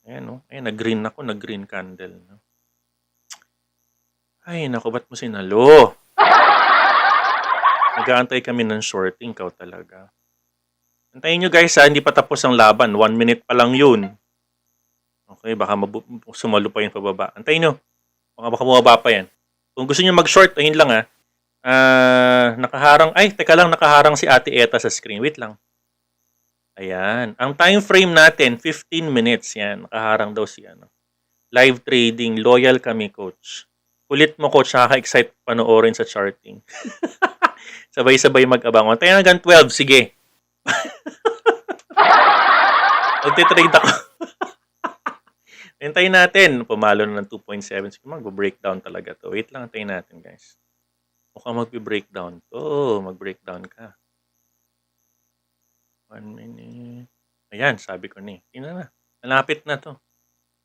A: Ayan, nag-green nag-green candle. Ay, naku, ba't mo sinalo? Nag-aantay kami ng shorting, ikaw talaga. Antayin nyo guys, hindi pa tapos ang laban, 1 minute pa lang yun. Okay, baka sumalo pa yung pababa. Antayin nyo. Baka bumaba pa yan. Kung gusto nyo mag-short, ayun lang nakaharang si Ate Eta sa screen. Wait lang. Ayan. Ang time frame natin, 15 minutes. Yan. Nakaharang daw si live trading. Loyal kami, coach. Kulit mo, coach. Nakaka-excite panoorin sa charting. Sabay-sabay mag-abang. Antayin hanggang 12. Sige. Magtitrade ako. Hintayin natin. Pumalo na ng 2.7. Sige, mag-breakdown talaga to. Wait lang, hintayin natin, guys. Mukhang mag-breakdown to. Mag-breakdown ka. 1 minute. Ayan, sabi ko ni. Tingnan na. Malapit na to.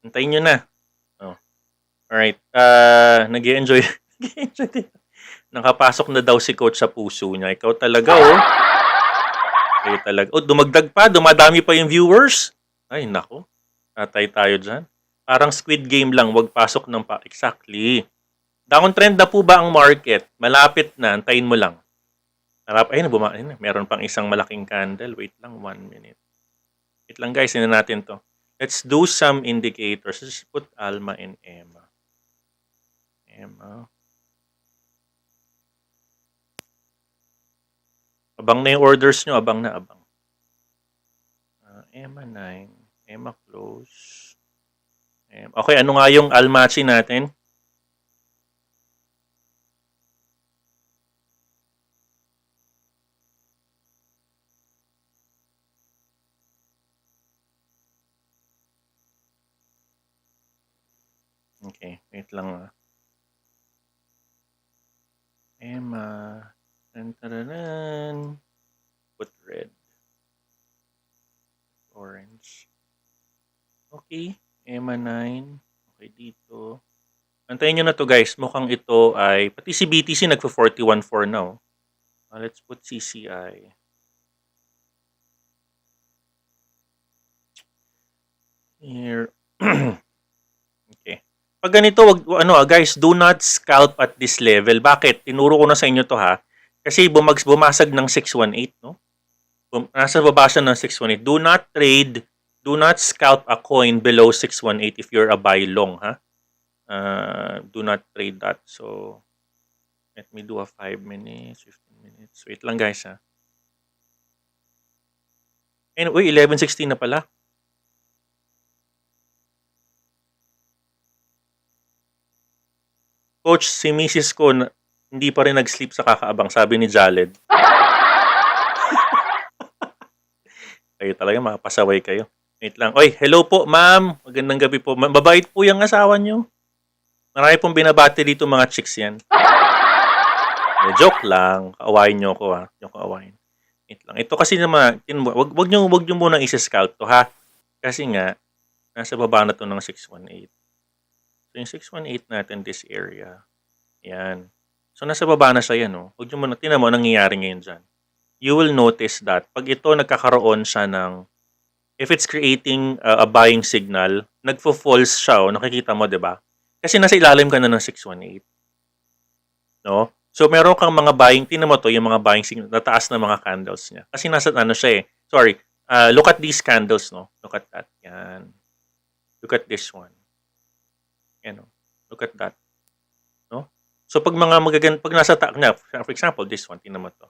A: Hintayin nyo na. Alright. Nag-i-enjoy. Nakapasok na daw si coach sa puso niya. Ikaw talaga, oh. Kayo talaga. Oh, dumagdag pa. Dumadami pa yung viewers. Ay, nako. Tatay tayo dyan. Parang Squid Game lang. Wag pasok ng pa. Exactly. Downtrend na po ba ang market? Malapit na. Antayin mo lang. Ayun, meron pang isang malaking candle. Wait lang, 1 minute. Wait lang guys, sino natin to. Let's do some indicators. Let's put Alma and Emma. Abang na yung orders nyo. Abang na abang. Emma 9. Emma close. Okay, ano nga yung Almachi natin? Okay, wait lang. Emma. Put red. Orange. Okay, Emma 9. Okay, dito. Antayin nyo na to guys. Mukhang ito ay, pati si BTC nagpo-41.4 now. Let's put CCI. Here. Okay. Pag ganito, guys, do not scalp at this level. Bakit? Tinuro ko na sa inyo to ha. Kasi bumasag ng 618, no? Nasa baba siya ng 618. Do not trade, do not scalp a coin below 618 if you're a buy long, ha? Do not trade that. So, let me do a 5 minutes, 15 minutes. Wait lang, guys, ha? Anyway, 11:16 na pala. Coach, si Mrs. ko hindi pa rin nag-sleep sa kakaabang, sabi ni Jaled. Kayo talaga, makapasaway kayo. Wait lang. Oy, hello po, ma'am. Magandang gabi po. Mabait po yung asawa nyo. Marami pong binabati dito mga chicks yan. Joke lang. Kaawain nyo ako, ha. Yung kaawain. Wait lang. Ito kasi naman, wag nyo munang isa-scout to, ha. Kasi nga, nasa baba na to ng 618. So, yung 618 natin, this area. Yan. So, nasa baba na siya yan, no? Huwag nyo muna, tinan mo, nangyayari ngayon dyan. You will notice that pag ito nagkakaroon siya ng, if it's creating a buying signal, nagfo-false siya, oh, nakikita mo, di ba? Kasi nasa ilalim ka na ng 618. No? So, meron kang mga buying, tinan mo to, yung mga buying signal, nataas na mga candles niya. Kasi nasa, siya eh. Sorry, look at these candles, no? Look at that. Yan. Look at this one. Yan, no? Look at that. No? So, pag nasa for example, this one, tinan mo to.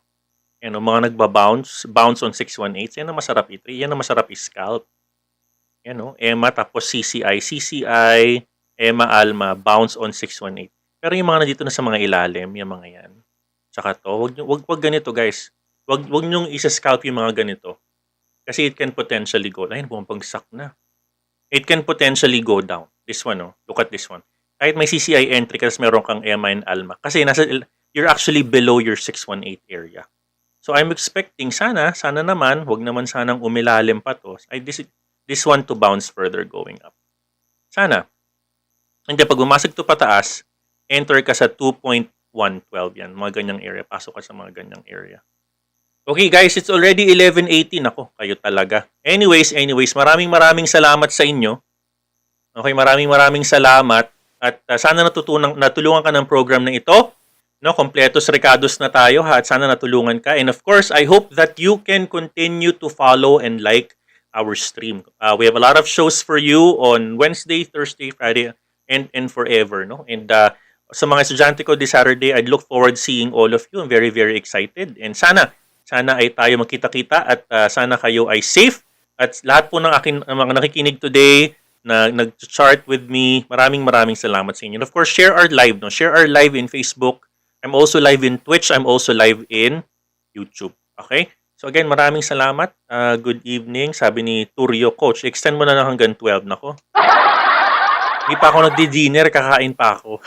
A: Yan, mga bounce on 618, yan ang masarap i-trade, yan ang masarap i-scalp. Yan, no? Emma, tapos CCI, Emma, Alma, bounce on 618. Pero yung mga nandito na sa mga ilalim, yung mga yan. Tsaka to, wag ganito guys. Wag nyong isa-scalp yung mga ganito. Kasi it can potentially go, ayun, pumapagsak na. It can potentially go down. This one, no? Look at this one. Kahit may CCI entry kasi meron kang Emma and Alma. Kasi you're actually below your 618 area. So I'm expecting sana naman, wag naman sanang umilalim pa to. This one to bounce further going up. Sana. Hindi, pag bumasag to pataas, enter ka sa 2.112 yan. Mga ganyang area. Pasok ka sa mga ganyang area. Okay guys, it's already 11:18. Ako, kayo talaga. Anyways, maraming salamat sa inyo. Okay, maraming salamat. At sana natulungan ka ng program na ito. No, kompletos recados na tayo ha, at sana natulungan ka. And of course, I hope that you can continue to follow and like our stream. We have a lot of shows for you on Wednesday, Thursday, Friday, and forever. No? And sa mga estudyante ko this Saturday, I'd look forward seeing all of you. I'm very, very excited. And sana ay tayo magkita-kita at sana kayo ay safe. At lahat po ng mga nakikinig today, na nag-chart with me, maraming salamat sa inyo. And of course, share our live. No? Share our live in Facebook. I'm also live in Twitch. I'm also live in YouTube. Okay? So again, maraming salamat. Good evening. Sabi ni Turio, Coach, extend mo na lang hanggang 12. Nako. Hindi pa ako nagdi-dinner. Kakain pa ako.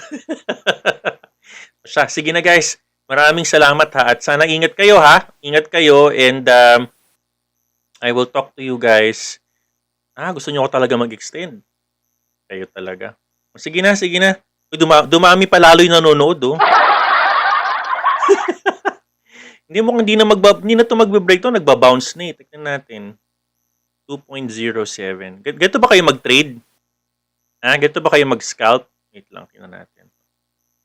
A: Sige na guys. Maraming salamat ha. At sana ingat kayo ha. Ingat kayo. And I will talk to you guys. Gusto nyo ko talaga mag-extend. Kayo talaga. Sige na. Dumami pa lalo yung nanonood, oh. Hindi na to magbe-break to, nagba-bounce na eh. Tignan natin. 2.07. Ganito ba kayo mag-trade? Ganito ba kayo mag-scalp? Wait lang, tingnan natin.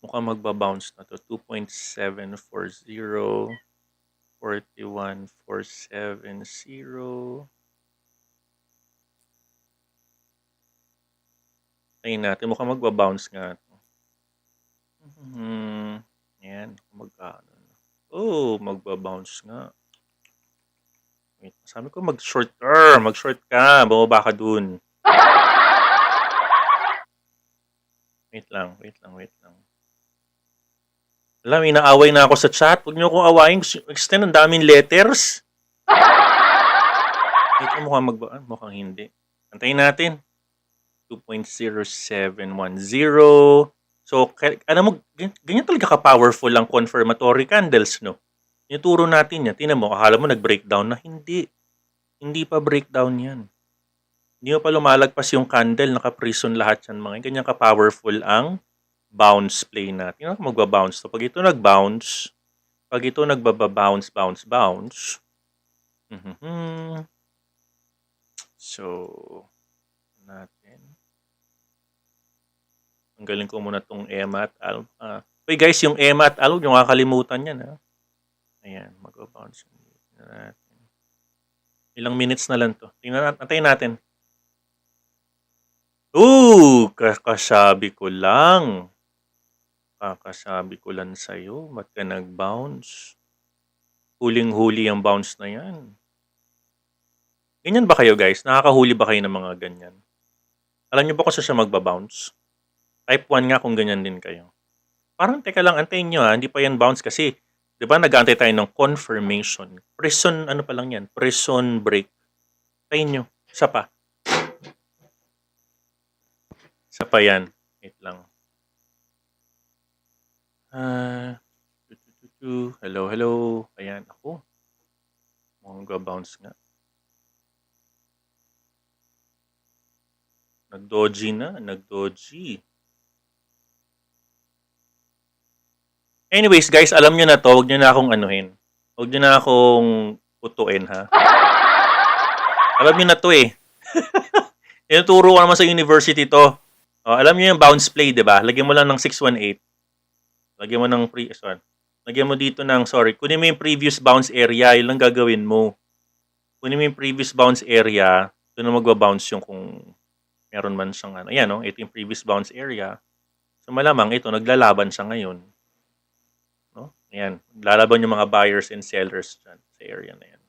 A: Mukhang magba-bounce na to. 2.740. 41,470. Tingnan natin. Mukhang magba-bounce nga to. Yan. Magkano. Oh, magba-bounce nga. Wait, sabi ko mag-short ka. Mag-short ka. Bumaba ka dun. Wait lang. Alam, inaaway na ako sa chat. Huwag niyo akong awayin. Extend, ang daming letters. Ito mukhang hindi. Antayin natin. 2.0710. So, ganyan talaga ka-powerful ang confirmatory candles, no? Ituro natin yan. Tingnan mo, akala mo nag-breakdown na. Hindi. Hindi pa breakdown yan. Hindi mo pa lumalagpas yung candle. Naka-prison lahat yan. Mga ganyan ka-powerful ang bounce play natin. Magbabounce to. Pag ito nag-bounce, pag ito nagbabounce, bounce. So, natin. Tanggalin ko muna tong Emma at Al. Wait guys, yung Emma at Al, yung kakalimutan yan. Ayan, magbabounce. Natin. Ilang minutes na lang to. Antayin natin. Kakasabi ko lang. Kakasabi ko lang sa'yo, ba't ka nag-bounce? Huling-huli ang bounce na yan. Ganyan ba kayo guys? Nakakahuli ba kayo ng mga ganyan? Alam niyo ba kung saan siya magbabounce? Type 1 nga kung ganyan din kayo. Parang teka lang, antayin nyo hindi pa yan bounce kasi, di ba nag-aantay tayo ng confirmation. Prison, ano pa lang yan? Prison break. Antayin nyo, isa pa. Isa pa yan. Wait lang. Hello. Ayan, ako. Mag-bounce nga. Nag-doji na. Anyways, guys, alam nyo na to. Huwag nyo na akong anuhin. Huwag nyo na akong putuin, ha? Alam nyo na to eh. Tinuturo ko naman sa university to. Alam nyo yung bounce play, di ba? Lagyan mo lang ng 618. Lagyan mo ng lagyan mo dito ng, kunin mo yung previous bounce area, yun lang gagawin mo. Kunin mo yung previous bounce area, doon na magbabounce yung kung meron man siyang ano. Ayan, ito yung previous bounce area. So malamang ito, naglalaban siya ngayon. No? Ayan, lalaban yung mga buyers and sellers dyan sa area na yan.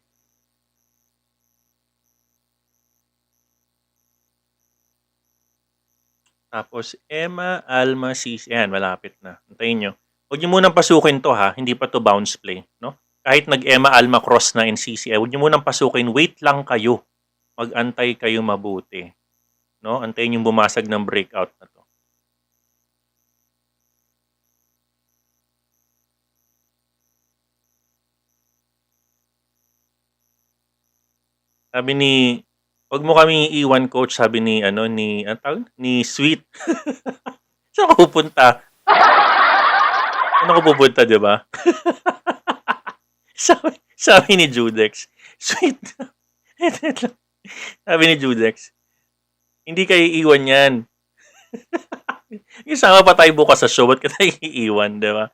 A: Tapos, Emma, Alma, Cis. Ayan, malapit na. Antayin nyo. Huwag nyo munang pasukin to ha. Hindi pa to bounce play. No? Kahit nag-Emma, Alma, cross na in CCI, huwag nyo munang pasukin. Wait lang kayo. Mag-antay kayo mabuti. No? Antayin yung bumasag ng breakout na to. Sabi ni, wag mo kami iwan coach, sabi ni Sweet. Saan ako pupunta? Ano ko pupunta, di ba? sabi ni Judex, Sweet. Sabi ni Judex, hindi kayo iiwan yan. Isama pa tayo bukas sa show, ba't ka tayo iiwan, di ba?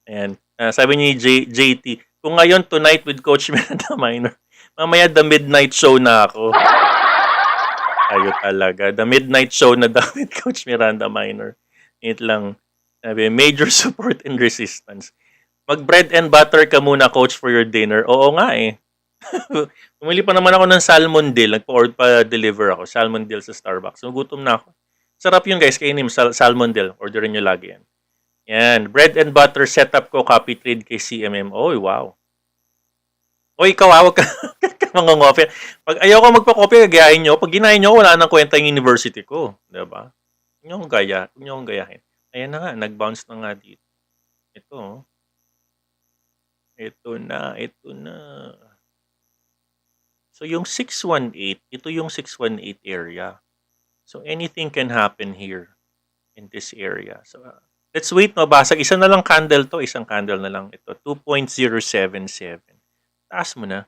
A: Ayan. Sabi ni JT, kung ngayon, tonight with Coach MirandaMiner, mamaya the midnight show na ako. Ayo talaga. The midnight show na daw with Coach MirandaMiner. It lang. Sabi, major support and resistance. Mag-bread and butter ka muna, Coach, for your dinner. Oo nga eh. Pumili pa naman ako ng salmon dill. Nagpa-order pa-deliver ako. Salmon dill sa Starbucks. So, gutom na ako. Sarap yun guys. Kainin salmon dill. Orderin nyo lagi yan. Yan. Bread and butter setup ko. Copy trade kay CMM. Oh, wow. O ikaw, huwag ka mangongopya. Pag ayaw ko magpa-copy, gagayahin nyo. Pag ginahin nyo, wala nang kwenta yung university ko. Diba? Huwag nyo akong gayahin. Ayan na nga, nag-bounce na nga dito. Ito. Ito na. So, yung 618, ito yung 618 area. So, anything can happen here in this area. So, Let's wait, mabasag. Isa na lang candle to. Isang candle na lang ito. 2.077. Taas mo na.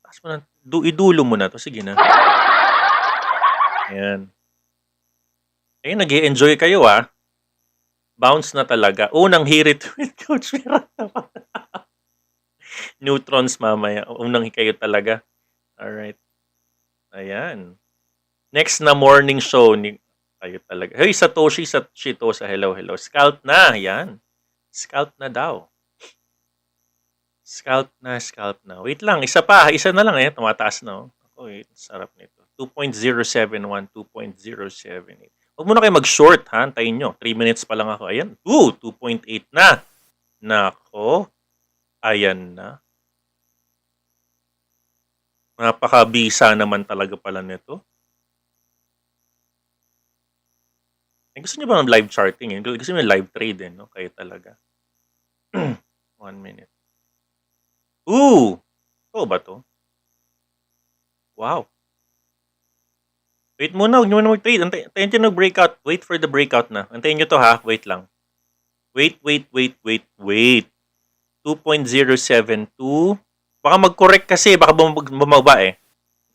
A: Taas mo na. Idulo mo na to. Sige na. Ayan. Ayun, nag-i-enjoy kayo ah. Bounce na talaga. Unang hirit with Coach Miranda. Neutrons mamaya. Unang kayo talaga. Alright. Ayan. Next na morning show ni kayo talaga. Hey, Satoshi Shitosa. Hello. Scalp na. Ayan. Scalp na daw. Scalp na. Wait lang, isa pa. Isa na lang eh. Tumataas na. Ako eh, sarap nito. 2.071, 2.078. Huwag muna kayo mag-short ha. Antayin nyo. 3 minutes pa lang ako. Ayan. 2.8 na. Nako. Ayan na. Napakabisa naman talaga pala nito. Gusto nyo ba ng live charting? Gusto nyo live trade no? Kayo talaga. 1 minute. Ito ba to? Wow. Wait muna, huwag nyo muna mag-trade. Antayin nyo nag-breakout. Wait for the breakout na. Antayin nyo to ha. Wait lang. Wait. 2.072. Baka mag-correct kasi. Baka bumaba eh.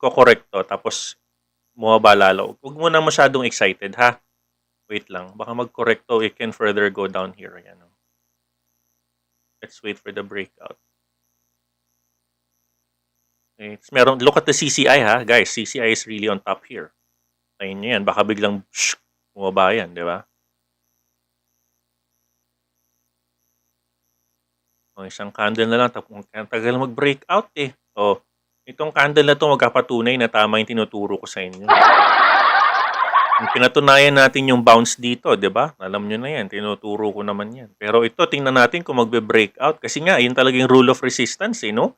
A: Ko-correct to. Tapos, bumaba lalo. Huwag muna masyadong excited ha. Wait lang. Baka mag-correct to. It can further go down here. Ayan. Let's wait for the breakout. Okay. Look at the CCI ha. Guys, CCI is really on top here. Tayin nyo yan. Baka biglang bumaba yan. Di ba? Isang candle na lang. Tagal mag-breakout eh. Itong candle na to magkapatunay na tama yung tinuturo ko sa inyo. Yung pinatunayan natin yung bounce dito, di ba? Alam nyo na yan. Tinuturo ko naman yan. Pero ito, tingnan natin kung magbe-breakout. Kasi nga, yun talaga yung rule of resistance eh, no?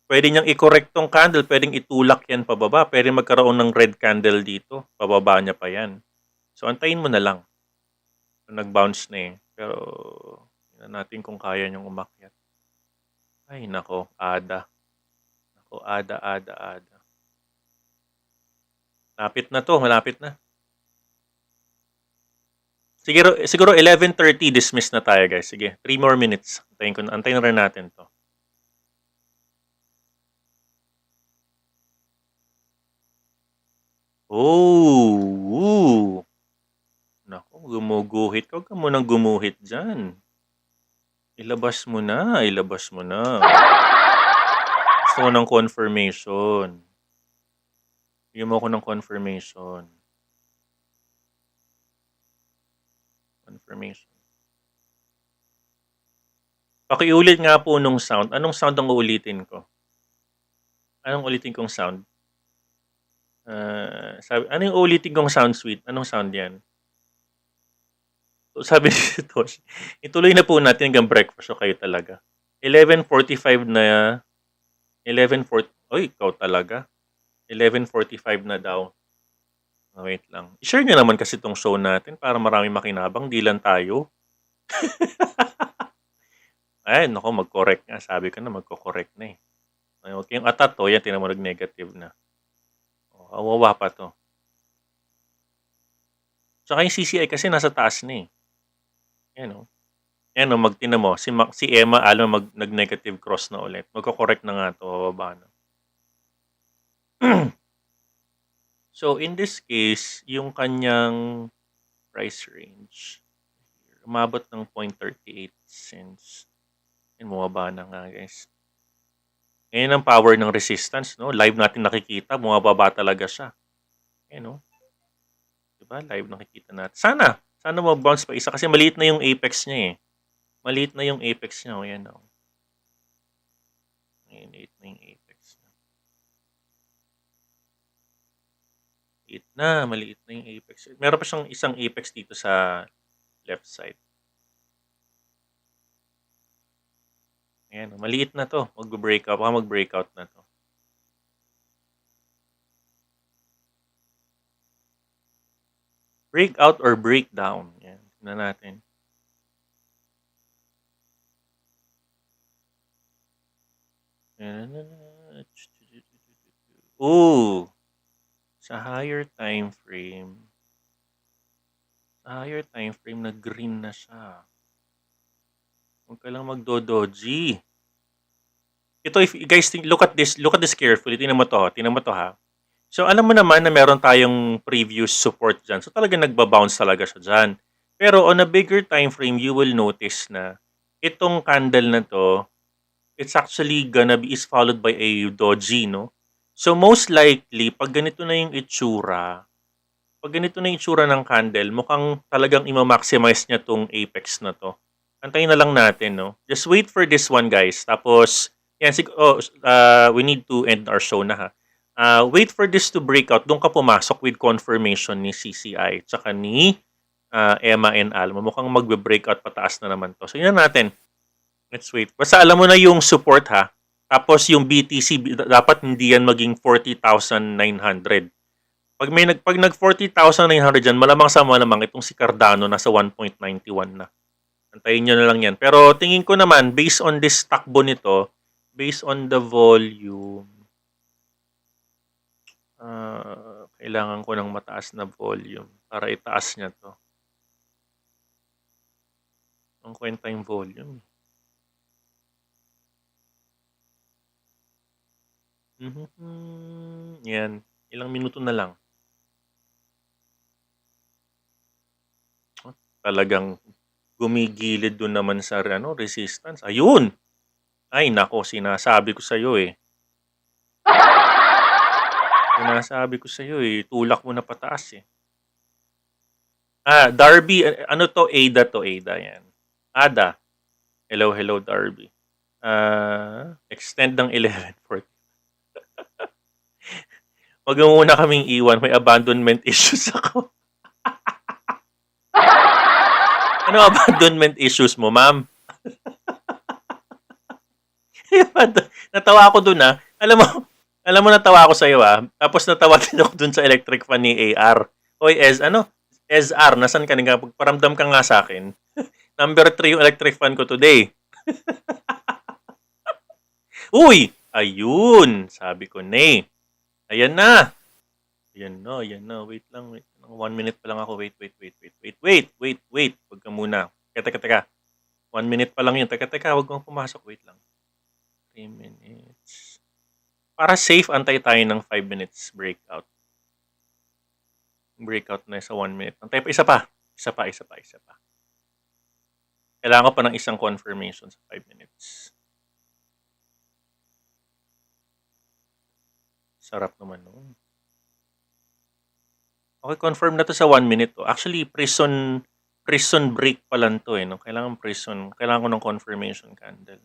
A: Pwede niyang i-correct tong candle. Pwedeng itulak yan pababa. Pwede magkaroon ng red candle dito. Pababa niya pa yan. So, antayin mo na lang. Nag-bounce na eh. Pero, tingnan natin kung kaya niyang umakyat. Ay, nako. Ada. Malapit na to. Malapit na. Siguro 11:30 dismiss na tayo, guys. Sige, 3 more minutes. Antayin na rin natin to. Naku, gumuguhit. Huwag ka munang gumuhit dyan. Ilabas mo na. Gusto ko ng confirmation. Bigyan mo ako ng confirmation. Pakiulit nga po nung sound. Anong sound ang uulitin ko? Anong ulitin kong sound? Ano yung ulitin kong sound suite? Anong sound yan? Sabi ni Tosh, ituloy na po natin hanggang breakfast. So kayo talaga. 11:45 na. 11:40. Oy, ikaw talaga. 11:45 na daw. Wait lang. I-share nyo naman kasi itong show natin para marami makinabang. Di lang tayo. Ay, naku, mag-correct nga. Sabi ko na, magko-correct na eh. Huwag kayong atat to. Yan, tinan mo nag-negative na. Kawawa pa to. Tsaka yung CCI kasi nasa taas na eh. Yan o. Yan o, magtina mo. Si Emma, alam nag-negative cross na ulit. Magko-correct na nga to. Bababa na. So, in this case, yung kanyang price range, umabot ng 0.38 cents. Yan, bumaba na nga, guys. Ngayon ang power ng resistance, no? Live natin nakikita, bumababa talaga siya. Yan, no? Diba? Live nakikita natin. Sana mag-bounce pa isa kasi maliit na yung apex niya eh. Maliit na yung apex niya. O, yan, no? Maliit na yung apex niya. Maliit na yung apex. Meron pa siyang isang apex dito sa left side. Ayan, maliit na to. Mag-breakout. Baka mag-breakout na to. Breakout or breakdown. Yan. Tignan natin. Sa higher time frame. Higher time frame na green na siya. Huwag ka lang magdodoji. Ito, if you guys think, look at this carefully. Tingnan mo to ha. So, alam mo naman na meron tayong previous support dyan. So, talaga nagbabounce talaga siya dyan. Pero on a bigger time frame, you will notice na itong candle na to, it's actually gonna be is followed by a doji, no? So, most likely, pag ganito na yung itsura, ng candle, mukhang talagang ima-maximize niya tong apex na to. Antayin na lang natin, no? Just wait for this one, guys. Tapos, yan, we need to end our show na, ha? Wait for this to break out. Doon ka pumasok with confirmation ni CCI tsaka ni Emma and Alma. Mukhang magbe-breakout pataas na naman to. So, yun natin. Let's wait. Basta alam mo na yung support, ha? Tapos yung BTC, dapat hindi yan maging 40,900. Pag nag 40,900 dyan, malamang sa malamang itong si Cardano nasa 1.91 na. Antayin nyo na lang yan. Pero tingin ko naman, based on this takbo nito, based on the volume, kailangan ko ng mataas na volume para itaas niya to. Ang kwenta yung volume. Yan. Ilang minuto na lang. Talagang gumigilid doon naman sa resistance. Ayun! Ay, nako, sinasabi ko sa'yo eh. Tulak mo na pataas eh. Darby, ano to? Ada to, Ada yan. Ada. Hello, Darby. Extend ng 11.40. Wag mo muna kaming iwan. May abandonment issues ako. Ano abandonment issues mo, ma'am? Natawa ako dun, ha. Alam mo natawa ako sa iyo, ha. Tapos natawa din ako dun sa electric fan ni AR. Oy, SR, nasan ka? Paramdam ka nga sa akin. Number 3 yung electric fan ko today. Uy! Ayun! Sabi ko, nay. Ayan na. Wait lang. 1 minute pa lang ako. Wait. Wag ka muna. Teka. 1 minute pa lang yun. Teka. Wag kang pumasok. Wait lang. 3 minutes. Para safe, antay tayo ng 5 minutes breakout. Breakout na sa 1 minute. Antay pa. Isa pa. Kailangan ko pa ng isang confirmation sa 5 minutes. Sarap naman nun. Okay, confirm na to sa 1 minute. Actually, prison break pa lang to eh. No? Kailangan ko ng confirmation candle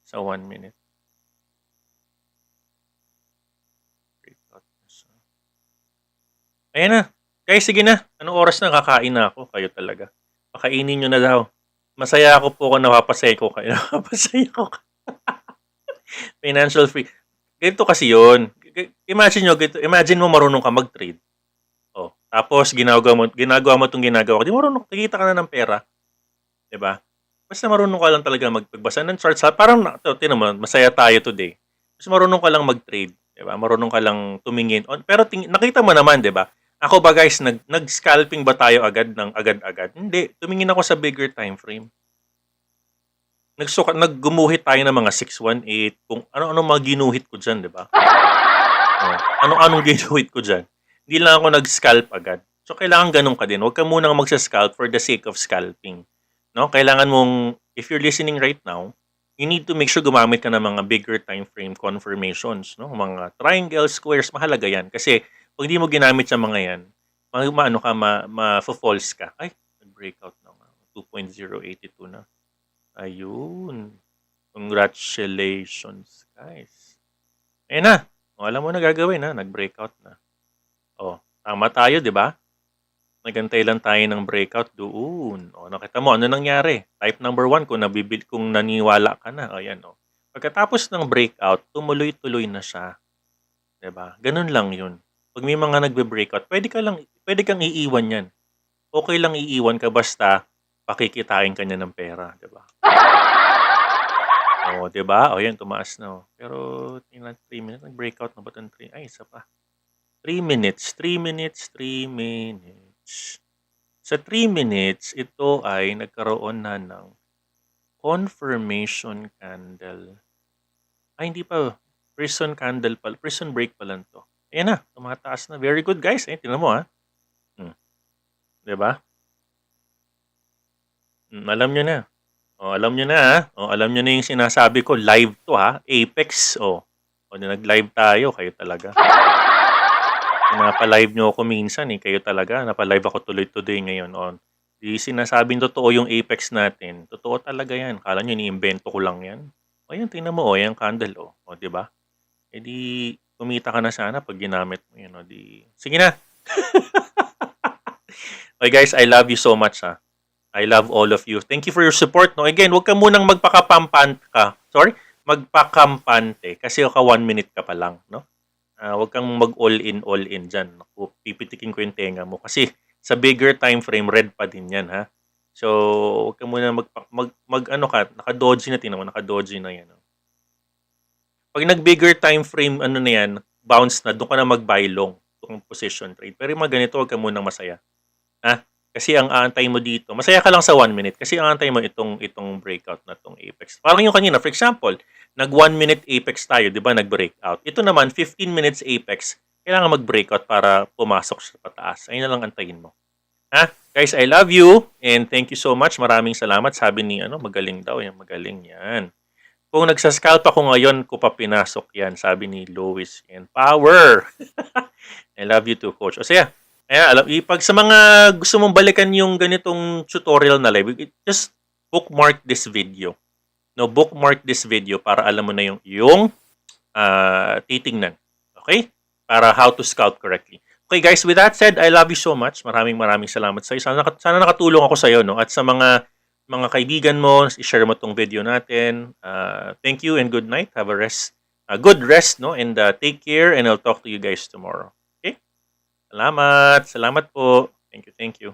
A: sa 1 minute. Breakout na siya. Ayan na. Guys, sige na. Anong oras na? Kakain na ako. Kayo talaga. Pakainin nyo na daw. Masaya ako po kung napapasaya ko kayo. Financial free. Ganito kasi yun. Imagine mo marunong ka mag-trade. Oh, tapos ginagawa mo itong ginagawa ko. Di marunong, kikita ka na ng pera. 'Di ba? Basta marunong ka lang talaga magbasa ng charts. Parang tinan mo, masaya tayo today. Basta marunong ka lang mag-trade, 'di ba? Marunong ka lang tumingin. Pero nakita mo naman, 'di ba? Ako ba guys, nag-scalping ba tayo agad-agad? Hindi, tumingin ako sa bigger time frame. Naggumuhit tayo ng mga 618, kung ano-ano mga ginuhit ko diyan, 'di ba? Anong ginuhit ko diyan? Hindi lang ako nag-scalp agad. So, kailangan ganun ka din. Huwag ka munang magsa-scalp for the sake of scalping. No? Kailangan mong, if you're listening right now, you need to make sure gumamit ka ng mga bigger time frame confirmations. No? Mga triangle, squares, mahalaga yan. Kasi, pag hindi mo ginamit sa mga yan, ma-false ka. Ay, nag-breakout na nga. 2.082 na. Ayun. Congratulations, guys. Ayun na. Alam mo na gagawin, ha? Nag-breakout na. Oh, tama tayo, 'di ba? Nagantay lang tayo ng breakout doon. Oh, nakita mo ano nangyari? Type number 1 kung naniwala ka na. Ayan, oh. Pagkatapos ng breakout, tumuloy-tuloy na siya. 'Di ba? Ganun lang 'yun. Pag may mga nagbe-breakout, pwede kang iiwan 'yan. Okay lang iiwan ka basta pakikitain ka niya ng pera, 'di ba? Oh, 'di ba? Oh, 'yan tumaas na. Oh. Pero tingnan 3 minutes nag-breakout na ba 'tong 3? Ay, isa pa. 3 minutes. Sa 3 minutes, ito ay nagkaroon na ng confirmation candle. Ay, hindi pa. Prison candle pala. Prison break pala to. Ayan na, tumataas na. Very good, guys. Tingnan mo, ha. Diba? Alam nyo na. Alam nyo na, ha. Alam nyo na yung sinasabi ko. Live to, ha. Apex. Nag-live tayo. Kayo talaga. Pinapa-live nyo ako minsan, eh. Kayo talaga. Napa-live ako tuloy today ngayon. Di sinasabing totoo yung Apex natin. Totoo talaga yan. Kala nyo, ni-invento ko lang yan. Ayan, tingnan mo, yung candle, di ba? Eh di, kumita ka na sana pag ginamit mo yun, sige na. Okay, guys, I love you so much, ha. I love all of you. Thank you for your support, no? Again, huwag ka munang magpakampante kasi 1 minute ka pa lang, no? Huwag kang all in dyan. Naku, pipitikin ko yung tenga mo kasi sa bigger time frame, red pa din yan, ha? So, huwag ka muna naka-doji na, tingnan mo, naka-doji na yan. No? Pag nag-bigger time frame, na yan, bounce na, doon ka na mag-buy long, itong position trade. Pero yung mga ganito, huwag ka munang masaya. Ha? Kasi ang aantay mo dito, masaya ka lang sa 1 minute kasi ang aantay mo itong breakout na itong Apex. Parang yung kanina, for example, nag 1 minute Apex tayo, di ba, nag-breakout. Ito naman, 15 minutes Apex, kailangan mag-breakout para pumasok sa pataas. Ayun na lang antayin mo. Ha? Guys, I love you and thank you so much. Maraming salamat. Sabi ni, magaling daw. Yan, magaling yan. Kung nagsascalp ako ngayon, ko pa pinasok yan. Sabi ni Lois. And power! I love you too, Coach. O siya, pag sa mga gusto mong balikan yung ganitong tutorial na live, just bookmark this video. No, bookmark this video para alam mo na yung titingnan. Okay? Para how to scalp correctly. Okay, guys, with that said, I love you so much. Maraming salamat sa iyo. Sana nakatulong ako sa iyo, no? At sa mga kaibigan mo, i-share mo tong video natin. Thank you and good night. Have a good rest, no? And take care and I'll talk to you guys tomorrow. Salamat po. Thank you.